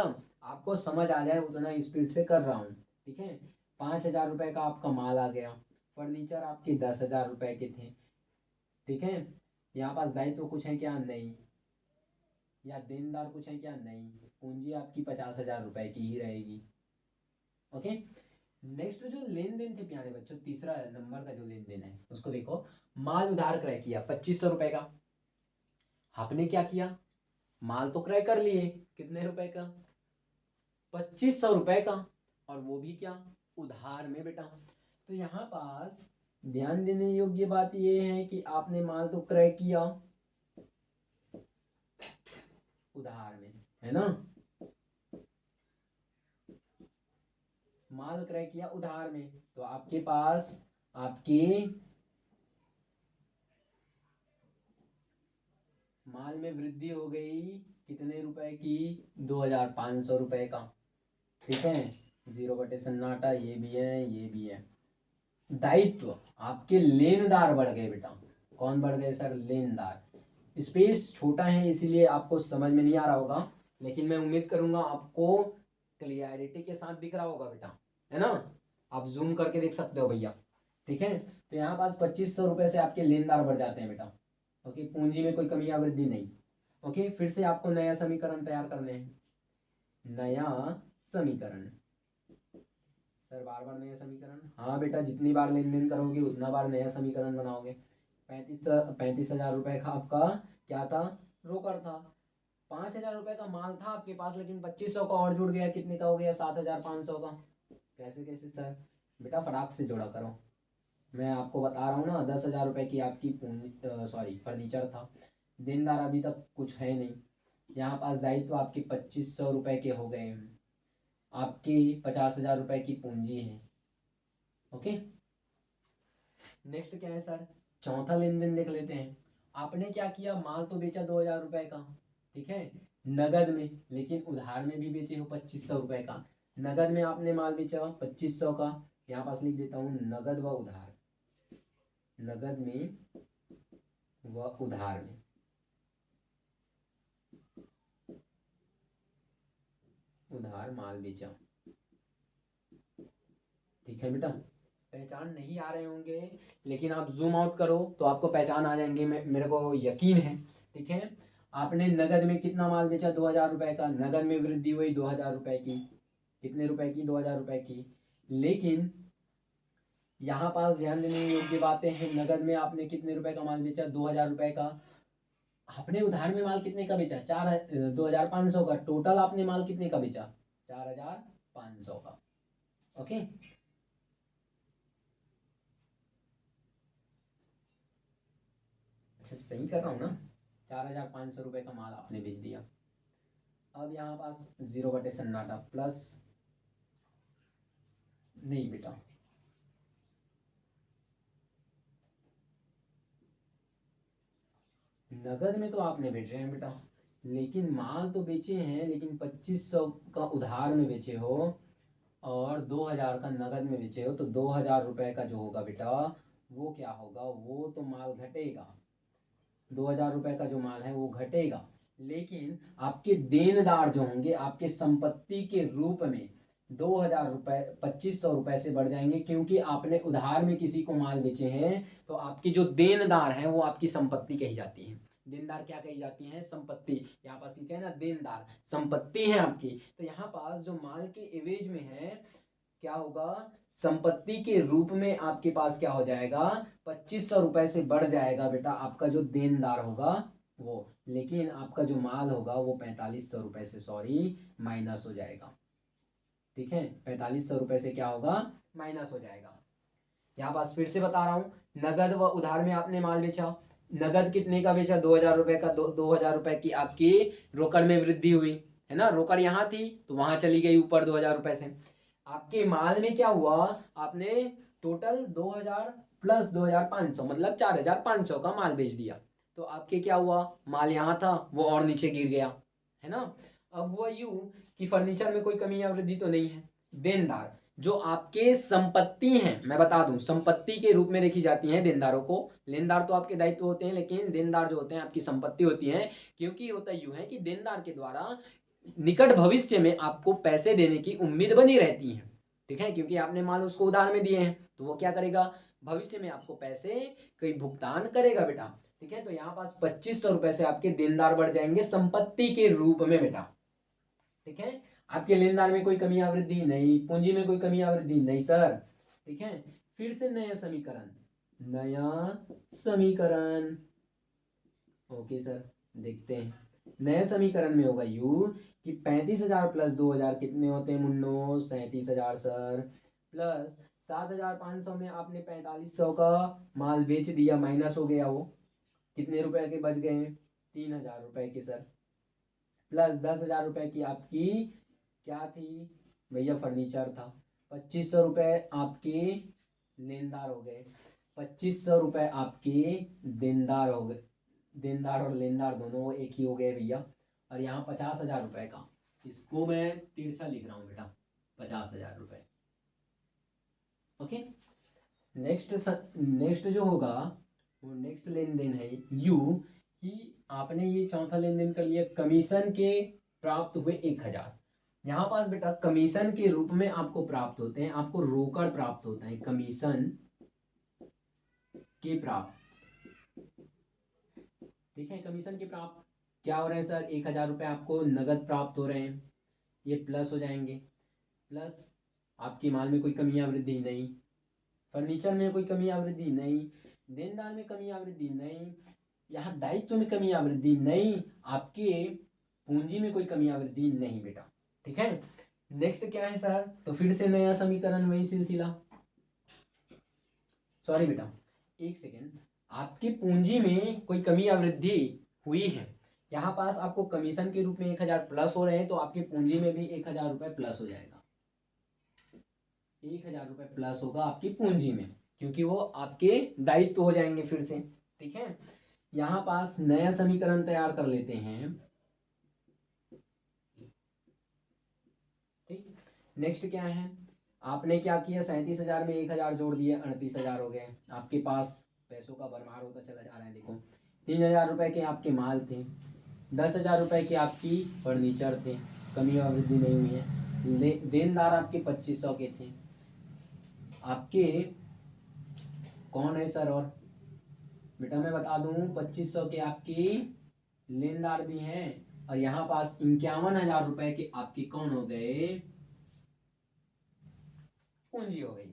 आपको समझ आ जाए उतना स्पीड से कर रहा हूँ, ठीक है। 5,000 रुपये का आपका माल आ गया, फर्नीचर आपके 10,000 रुपये के थे, ठीक है। यहाँ पास दायित्व कुछ है क्या, नहीं, या देनदार कुछ है क्या, नहीं, पूंजी आपकी 50,000 रुपये की ही रहेगी। ओके, नेक्स्ट जो लेन देन थे प्यारे बच्चों, तीसरा नंबर का जो लेन देन है उसको देखो। माल उधार क्रय किया 2,500 रुपये का, आपने क्या किया, माल तो क्रय कर लिए, कितने रुपए का, 2,500 रुपये का, और वो भी क्या, उधार में बेटा। तो यहाँ पास ध्यान देने योग्य बात ये है कि आपने माल तो क्रय किया उधार में, है ना, माल क्रय किया उधार में, तो आपके पास आपके माल में वृद्धि हो गई कितने रुपए की, 2,500 रुपये का, ठीक है। 0 बटे सन्नाटा, ये भी है ये भी है। दायित्व आपके लेनदार बढ़ गए बेटा, कौन बढ़ गए सर, लेनदार। स्पेस छोटा है इसीलिए आपको समझ में नहीं आ रहा होगा, लेकिन मैं उम्मीद करूंगा आपको क्लियरिटी के साथ दिख रहा होगा बेटा, है ना। आप जूम करके देख सकते हो भैया, ठीक है। तो यहाँ पास 2,500 रुपये से आपके लेनदार बढ़ जाते हैं बेटा, ओके, पूंजी में कोई कमी या वृद्धि नहीं। ओके, फिर से आपको नया समीकरण तैयार करने हैं, नया समीकरण, सर बार बार नया समीकरण, हाँ बेटा जितनी बार लेन देन करोगे उतना बार नया समीकरण बनाओगे। 35,000 रुपये का आपका क्या था, रोकड़ था। 5,000 रुपये का माल था आपके पास, लेकिन 2,500 का और जुड़ गया, कितने का हो गया, 7,500 का। कैसे कैसे सर, बेटा फटाक से जोड़ा करो, मैं आपको बता रहा हूँ ना। 10,000 रुपये की आपकी पूंजी सॉरी फर्नीचर था, देनदार अभी तक कुछ है नहीं, यहाँ पास दायित्व आपके 2,500 रुपये के हो गए हैं, आपकी 50,000 रुपये की पूंजी है। ओके, नेक्स्ट क्या है सर, चौथा लेन देन देख लेते हैं। आपने क्या किया, माल तो बेचा 2,000 रुपये का, ठीक है, नगद में, लेकिन उधार में भी बेचे हो 2,500 रुपये का। नगद में आपने माल बेचा 2,500 का, यहाँ पास लिख देता हूँ नगद व उधार, नगद में व उधार में, उधार माल बेचा, ठीक है बेटा। पहचान नहीं आ रहे होंगे, लेकिन आप जूम आउट करो तो आपको पहचान आ जाएंगे, मेरे को यकीन है, ठीक है। आपने नगद में कितना माल बेचा, 2,000 रुपये का, नगद में वृद्धि हुई 2,000 रुपये की, कितने रुपए की, 2,000 रुपये की। लेकिन यहाँ पास ध्यान देने योग्य बातें हैं, नगद में आपने कितने रुपए का माल बेचा, 2,000 रुपये का। आपने उधार में माल कितने का बेचा, 2,500 का। टोटल आपने माल कितने का बेचा, 4,500 का। ओके, अच्छा सही कर रहा हूँ ना, 4,500 रुपये का माल आपने बेच दिया। अब यहाँ पास 0 बटे सन्नाटा प्लस, नहीं बेटा नगद में तो आपने बेचे हैं बेटा, लेकिन माल तो बेचे हैं, लेकिन 2,500 का उधार में बेचे हो और 2,000 का नगद में बेचे हो, तो 2,000 रुपये का जो होगा बेटा वो क्या होगा, वो तो माल घटेगा, 2,000 रुपये का जो माल है वो घटेगा। लेकिन आपके देनदार जो होंगे आपके संपत्ति के रूप में 2,000 रुपये 2,500 रुपये से बढ़ जाएंगे, क्योंकि आपने उधार में किसी को माल बेचे हैं, तो आपके जो देनदार हैं वो आपकी संपत्ति कही जाती है। देनदार क्या कही जाती हैं? संपत्ति। यहाँ पास लिखा है ना देनदार, संपत्ति है आपकी। तो यहाँ पास जो माल के एवरेज में है क्या होगा? संपत्ति के रूप में आपके पास क्या हो जाएगा? 2500 रुपए से बढ़ जाएगा बेटा आपका जो देनदार होगा वो, लेकिन आपका जो माल होगा वो 4500 रुपए से सॉरी माइनस हो जाएगा। ठीक है, 4500 रुपए से क्या होगा? माइनस हो जाएगा। यहाँ पास फिर से बता रहा हूँ, नगद व उधार में आपने माल बेचा, नगद कितने का बेचा? 2000 रुपए का। 2000 रुपए की आपकी रोकड़ में वृद्धि हुई है ना, रोकड़ यहाँ थी तो वहां चली गई ऊपर 2000 रुपए से। आपके माल में क्या हुआ? आपने टोटल 2000 प्लस 2500 मतलब 4500 का माल बेच दिया, तो आपके क्या हुआ? माल यहाँ था वो और नीचे गिर गया है ना। अब हुआ यूं कि फर्नीचर में कोई कमी या वृद्धि तो नहीं है। देनदार जो आपके संपत्ति हैं, मैं बता दूं संपत्ति के रूप में देखी जाती हैं देनदारों को। लेनदार तो आपके दायित्व होते हैं, लेकिन देनदार जो होते हैं आपकी संपत्ति होती हैं, क्योंकि होता यूं है कि देनदार के द्वारा निकट भविष्य में आपको पैसे देने की उम्मीद बनी रहती है। ठीक है, क्योंकि आपने माल उसको उधार में दिए हैं तो वो क्या करेगा? भविष्य में आपको पैसे कोई भुगतान करेगा बेटा। ठीक है, तो यहाँ पास 2500 रुपए से आपके देनदार बढ़ जाएंगे संपत्ति के रूप में बेटा। ठीक है, आपके लेनदार में कोई कमी या वृद्धि नहीं, पूंजी में कोई कमी या वृद्धि नहीं सर। ठीक है, फिर से नया समीकरण, नया समीकरण। ओके सर, देखते हैं। नए समीकरण में होगा यू कि 35,000 प्लस 2000 कितने होते हैं मुन्नो? 37,000 सर। प्लस 7,500 में आपने 4500 का माल बेच दिया, माइनस हो गया वो, कितने रुपए के बच गए? 3000 रुपए के सर। प्लस 10,000 रुपए की आपकी क्या थी भैया? फर्नीचर था। 2500 रुपए आपके लेनदार हो गए, 2500 रुपए आपके देनदार हो गए। देनदार और लेनदार दोनों एक ही हो गए भैया। और यहाँ 50,000 रुपए का, इसको मैं तिरछा लिख रहा हूँ बेटा, 50,000 रुपए। ओके, नेक्स्ट जो होगा वो नेक्स्ट लेन देन है यू कि आपने ये चौथा लेन देन कर लिया, कमीशन के प्राप्त हुए 1000। यहाँ पास बेटा कमीशन के रूप में आपको प्राप्त होते हैं, आपको रोकड़ प्राप्त होता है, कमीशन के प्राप्त। ठीक है, कमीशन के प्राप्त क्या हो रहे हैं सर? 1000 रुपए आपको नगद प्राप्त हो रहे हैं, ये प्लस हो जाएंगे। प्लस आपके माल में कोई कमी या वृद्धि नहीं, फर्नीचर में कोई कमी या वृद्धि नहीं, देनदार में कमी या वृद्धि नहीं, यहाँ दायित्व में कमी या वृद्धि नहीं, आपके पूंजी में कोई कमी या वृद्धि नहीं बेटा। ठीक है, नेक्स्ट क्या है सर? तो फिर से नया समीकरण, वही सिलसिला। सॉरी बेटा, एक सेकेंड, आपकी पूंजी में कोई कमी या वृद्धि हुई है, यहाँ पास आपको कमीशन के रूप में 1000 प्लस हो रहे हैं, तो आपकी पूंजी में भी 1000 रुपए प्लस हो जाएगा। 1000 रुपए प्लस होगा आपकी पूंजी में, क्योंकि वो आपके दायित्व हो जाएंगे फिर से। ठीक है, यहाँ पास नया समीकरण तैयार कर लेते हैं। ठीक, नेक्स्ट क्या है? आपने क्या किया? 37,000 में 1000 जोड़ दिए, 38,000 हो गए। आपके पास पैसों का भरमार होता चला जा रहा है। देखो 3000 रुपए के आपके माल थे, 10,000 रुपए के आपकी फर्नीचर थे, कमी और वृद्धि नहीं हुई है। देनदार आपके 2500 के थे। आपके कौन है सर? और बेटा मैं बता दूं 2500 के आपकी लेनदार भी हैं, और यहाँ पास 51,000 रुपए के आपके कौन हो गए? पूंजी हो गई।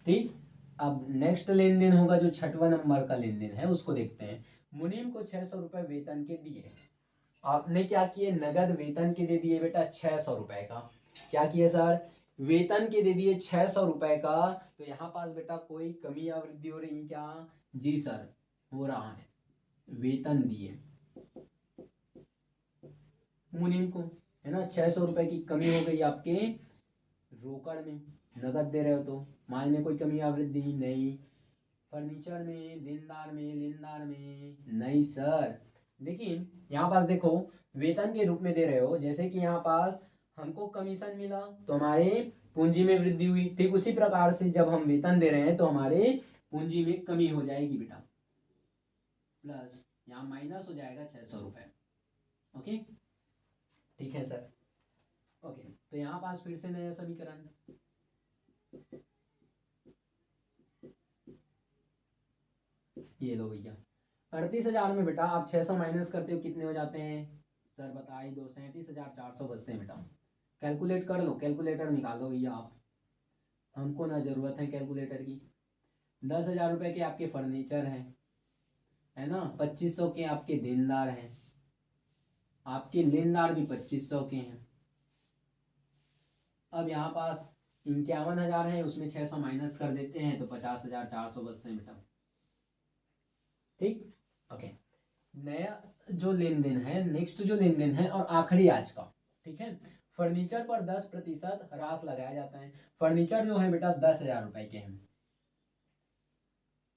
ठीक, अब नेक्स्ट लेन देन होगा जो 6वां नंबर का लेन देन है, उसको देखते हैं। मुनीम को 600 रुपए वेतन के दिए, आपने क्या किए? नगद वेतन के दे दिए बेटा 600 रुपए का। क्या किए सर? वेतन के दे दिए 600 रुपए का। तो यहाँ पास बेटा कोई कमी या वृद्धि हो रही है क्या? जी सर, हो रहा है। वेतन दिए मुनीम को, है ना, 600 रुपए की कमी हो गई आपके रोकड़ में, नगद दे रहे हो तो। माल में कोई कमी या वृद्धि नहीं, फर्नीचर में, देनदार में, लेनदार में नहीं सर। लेकिन यहाँ पास देखो वेतन के रूप में दे रहे हो, जैसे कि यहाँ पास हमको कमीशन मिला तो हमारे पूंजी में वृद्धि हुई, ठीक उसी प्रकार से जब हम वेतन दे रहे हैं तो हमारे पूंजी में कमी हो जाएगी बेटा, प्लस यहाँ माइनस हो जाएगा 600 रुपए। ओके, ठीक है सर। ओके, तो यहाँ पास फिर से नया समीकरण, ये लो भैया, 38,000 में बेटा आप 600 माइनस करते हो कितने हो जाते हैं सर बता ही दो, 37,400 बचते हैं बेटा। कैलकुलेट कर लो, कैलकुलेटर निकालो भैया आप, हमको ना ज़रूरत है कैलकुलेटर की। 10,000 रुपये के आपके फर्नीचर हैं, है ना, 2500 के आपके देनदार हैं, आपके लेनदार भी 2500 के हैं। अब यहाँ पास 51,000 है, उसमें 600 माइनस कर देते हैं तो 50,400 बचते हैं बेटा। ठीक, ओके। नया जो लेन देन है, नेक्स्ट जो लेन देन है और आखिरी आज का, ठीक है, फर्नीचर पर 10% ह्रास लगाया जाता है। फर्नीचर जो है बेटा 10,000 रुपए के हैं,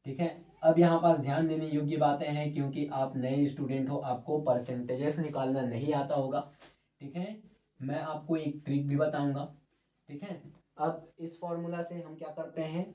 ठीक है। अब यहाँ पास ध्यान देने योग्य बातें हैं, क्योंकि आप नए स्टूडेंट हो, आपको परसेंटेजेस निकालना नहीं आता होगा, ठीक है। मैं आपको एक ट्रिक भी बताऊंगा, ठीक है। अब इस फॉर्मूला से हम क्या करते हैं,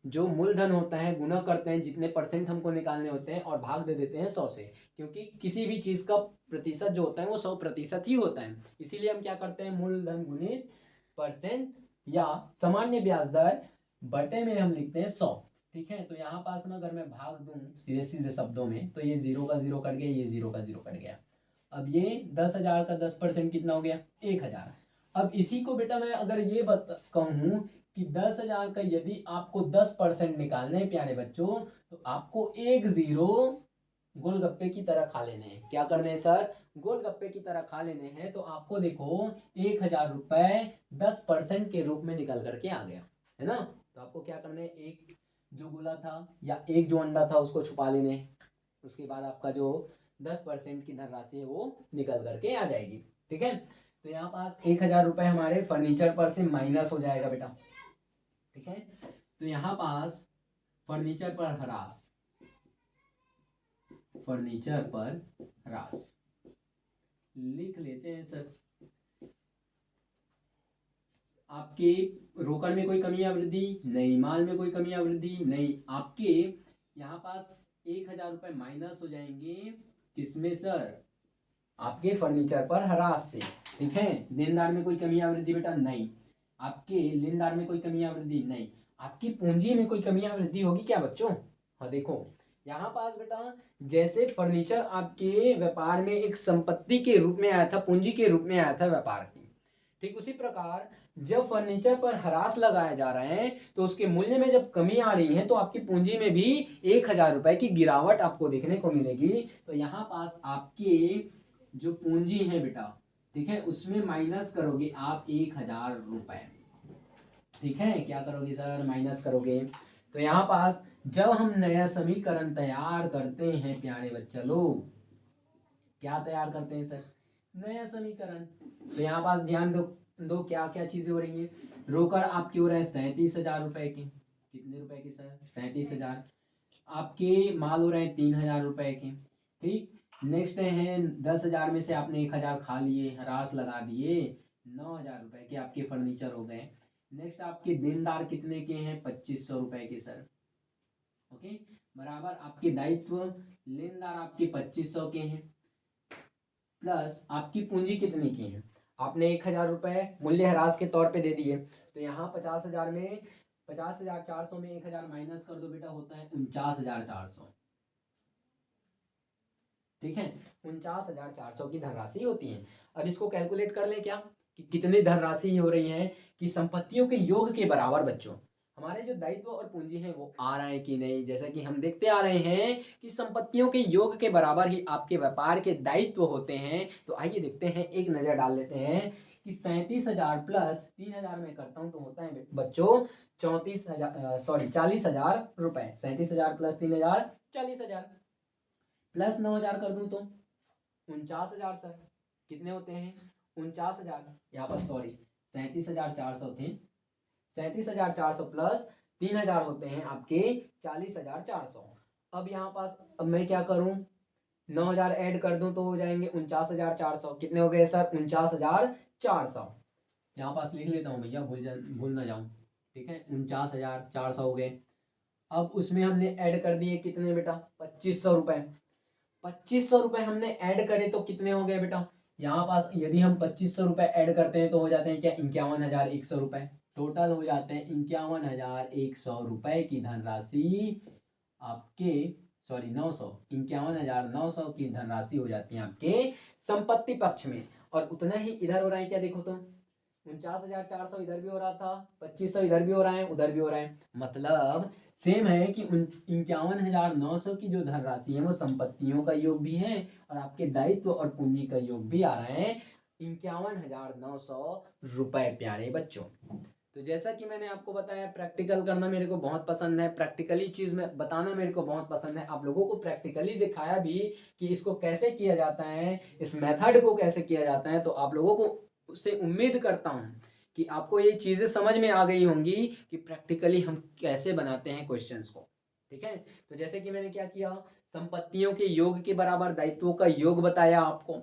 जो मूलधन होता है गुना करते हैं जितने परसेंट हमको निकालने होते हैं और भाग दे देते हैं 100 से, क्योंकि किसी भी चीज़ का प्रतिशत जो होता है वो 100% ही होता है। इसीलिए हम क्या करते हैं, मूलधन गुणित परसेंट या सामान्य ब्याज दर बटे में हम लिखते हैं 100, ठीक है। तो यहाँ पास में अगर मैं भाग दूं सीधे सीधे शब्दों में तो ये 0 का 0 कट गया, ये 0 का 0 कट गया। अब ये 10,000 का 10% कितना हो गया, 1,000। अब इसी को बेटा मैं अगर ये कहूँ कि 10,000 का यदि आपको 10% निकालने हैं प्यारे बच्चों, तो आपको एक 0 गोलगप्पे की तरह खा लेने हैं। क्या करने हैं सर, गोलगप्पे की तरह खा लेने हैं। तो आपको देखो 1,000 रुपए 10% के रूप में निकल करके आ गया, है ना। तो आपको क्या करना है, एक जो गोला था या एक जो अंडा था उसको छुपा लेने, उसके बाद आपका जो 10% की धनराशि है वो निकल करके आ जाएगी, ठीक है। तो यहाँ पास 1,000 रुपए हमारे फर्नीचर पर से माइनस हो जाएगा बेटा, ठीक है। तो यहाँ पास फर्नीचर पर ह्रास, फर्नीचर पर ह्रास लिख लेते हैं सर। आपके रोकड़ में कोई कमी या वृद्धि नहीं, माल में कोई कमी या वृद्धि नहीं, आपके यहाँ पास 1,000 रुपए माइनस हो जाएंगे किसमें सर, आपके फर्नीचर पर ह्रास से, ठीक है। देनदार में कोई कमी या वृद्धि बेटा नहीं, आपके लेनदार में कोई कमी या वृद्धि नहीं, आपकी पूंजी में कोई कमी या वृद्धि होगी क्या बच्चों। हाँ देखो यहाँ पास बेटा जैसे फर्नीचर आपके व्यापार में एक संपत्ति के रूप में आया था, पूंजी के रूप में आया था व्यापार की, ठीक उसी प्रकार जब फर्नीचर पर ह्रास लगाया जा रहा है तो उसके मूल्य में जब कमी आ रही है तो आपकी पूंजी में भी 1,000 रुपए की गिरावट आपको देखने को मिलेगी। तो यहाँ पास आपके जो पूंजी है बेटा, ठीक है, उसमें माइनस करोगे आप 1,000 रुपए, ठीक है। क्या करोगे सर, माइनस करोगे। तो यहाँ पास जब हम नया समीकरण तैयार करते हैं प्यारे बच्चा लोग, क्या तैयार करते हैं सर, नया समीकरण। तो यहाँ पास ध्यान दो क्या क्या चीजें हो रही हैं। रोकड़ आपके हो रहे हैं 37,000 रुपए के, कितने रुपए के सर, 37,000। आपके माल हो रहे हैं 3,000 रुपए के, ठीक। नेक्स्ट है 10,000 में से आपने 1,000 खा लिए, ह्रास लगा दिए, 9,000 रुपए के आपके फर्नीचर हो गए। नेक्स्ट आपके देनदार कितने के हैं, 2,500 रुपए के सर, ओके। बराबर आपके दायित्व लेनदार आपके 2,500 के हैं, प्लस आपकी पूंजी कितने की है, आपने 1,000 रुपए मूल्य ह्रास के तौर पे दे दिए। तो यहाँ 50,000 में 50,400 में 1,000 माइनस कर दो बेटा, होता है 49,400, ठीक है। 49,400 की धनराशि होती है। अब इसको कैलकुलेट कर ले क्या कि कितनी धनराशि हो रही है, कि संपत्तियों के योग के बराबर बच्चों हमारे जो दायित्व और पूंजी है वो आ रहा है कि नहीं। जैसा कि हम देखते आ रहे हैं कि संपत्तियों के योग के बराबर ही आपके व्यापार के दायित्व होते हैं। तो आइए देखते हैं, एक नजर डाल लेते हैं कि 37,000 प्लस 3,000 में करता हूं तो होता है बच्चों 40,000 रुपए। 37,000 प्लस 3,000 40,000, प्लस 9,000 कर दूं तो 49,000 सर, कितने होते हैं 49,000, यहाँ पर सॉरी 37,400 थे, 37,400 प्लस 3,000 होते हैं आपके 40,400। अब यहाँ पास अब मैं क्या करूं, 9,000 ऐड कर दूं तो हो जाएंगे 49,400, कितने हो गए सर 49,400। यहाँ पास लिख लेता हूँ भैया, भूल ना जाऊं, ठीक है। 49,400 हो गए। अब उसमें हमने ऐड कर दिए कितने बेटा, 2,500 रुपए। 2,500 रुपए हमने ऐड करे तो कितने हो गए बेटा, यहाँ पास यदि हम 2,500 रुपए ऐड करते हैं तो हो जाते हैं क्या 51,100 रुपए, टोटल हो जाते हैं 51,100 रुपए की धनराशि आपके सॉरी 900, 51,900 की धनराशि हो जाती है आपके संपत्ति पक्ष में। और उतना ही इधर हो रहा है क्या, देखो तो 49,400 इधर भी हो रहा था, 2500 इधर भी हो रहा है, उधर भी हो रहा है। मतलब सेम है कि 51,900 की जो धनराशि है वो संपत्तियों का योग भी है और आपके दायित्व और पूंजी का योग भी आ रहा है 51,900 रुपए प्यारे बच्चों। तो जैसा कि मैंने आपको बताया, प्रैक्टिकल करना मेरे को बहुत पसंद है, प्रैक्टिकली चीज़ में बताना मेरे को बहुत पसंद है। आप लोगों को प्रैक्टिकली दिखाया भी कि इसको कैसे किया जाता है, इस मेथड को कैसे किया जाता है। तो आप लोगों को उससे उम्मीद करता हूँ कि आपको ये चीज़ें समझ में आ गई होंगी कि प्रैक्टिकली हम कैसे बनाते हैं क्वेश्चंस को। ठीक है, तो जैसे कि मैंने क्या किया, संपत्तियों के योग के बराबर दायित्वों का योग बताया आपको,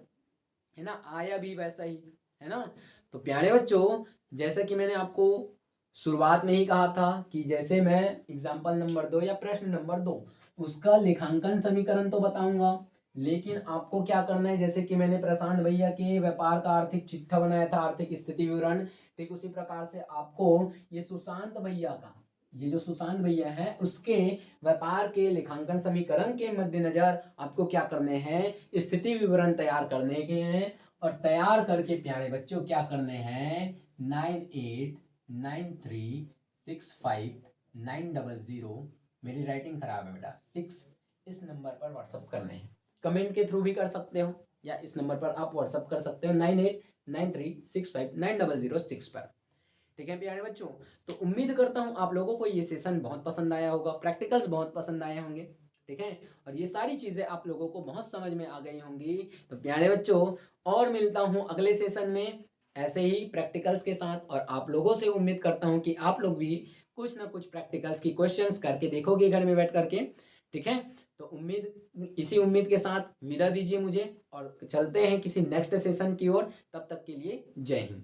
है ना, आया भी वैसा ही, है ना। तो प्यारे बच्चों, जैसा कि मैंने आपको शुरुआत में ही कहा था कि जैसे मैं एग्जाम्पल नंबर 2 या प्रश्न नंबर 2 उसका लेखांकन समीकरण तो बताऊंगा, लेकिन आपको क्या करना है, जैसे कि मैंने प्रशांत भैया के व्यापार का आर्थिक चिट्ठा बनाया था, आर्थिक स्थिति विवरण, ठीक उसी प्रकार से आपको ये सुशांत भैया का, ये जो सुशांत भैया है उसके व्यापार के लेखांकन समीकरण के मद्देनजर आपको क्या करने हैं, स्थिति विवरण तैयार करने के हैं। और तैयार करके प्यारे बच्चों क्या करने हैं, 98936590, मेरी राइटिंग खराब है बेटा, 6 इस नंबर पर व्हाट्सअप करने हैं। कमेंट के थ्रू भी कर सकते हो या इस नंबर पर आप व्हाट्सअप कर सकते हो 9893659006 पर। ठीक है प्यारे बच्चों, तो उम्मीद करता हूँ आप लोगों को ये सेशन बहुत पसंद आया होगा, प्रैक्टिकल्स बहुत पसंद आए होंगे। ठीक है, और ये सारी चीज़ें आप लोगों को बहुत समझ में आ गई होंगी। तो प्यारे बच्चों, और मिलता हूँ अगले सेशन में ऐसे ही प्रैक्टिकल्स के साथ, और आप लोगों से उम्मीद करता हूँ कि आप लोग भी कुछ ना कुछ प्रैक्टिकल्स की क्वेश्चंस करके देखोगे घर में बैठ करके। ठीक है, तो इसी उम्मीद के साथ विदा दीजिए मुझे और चलते हैं किसी नेक्स्ट सेशन की ओर। तब तक के लिए जय हिंद।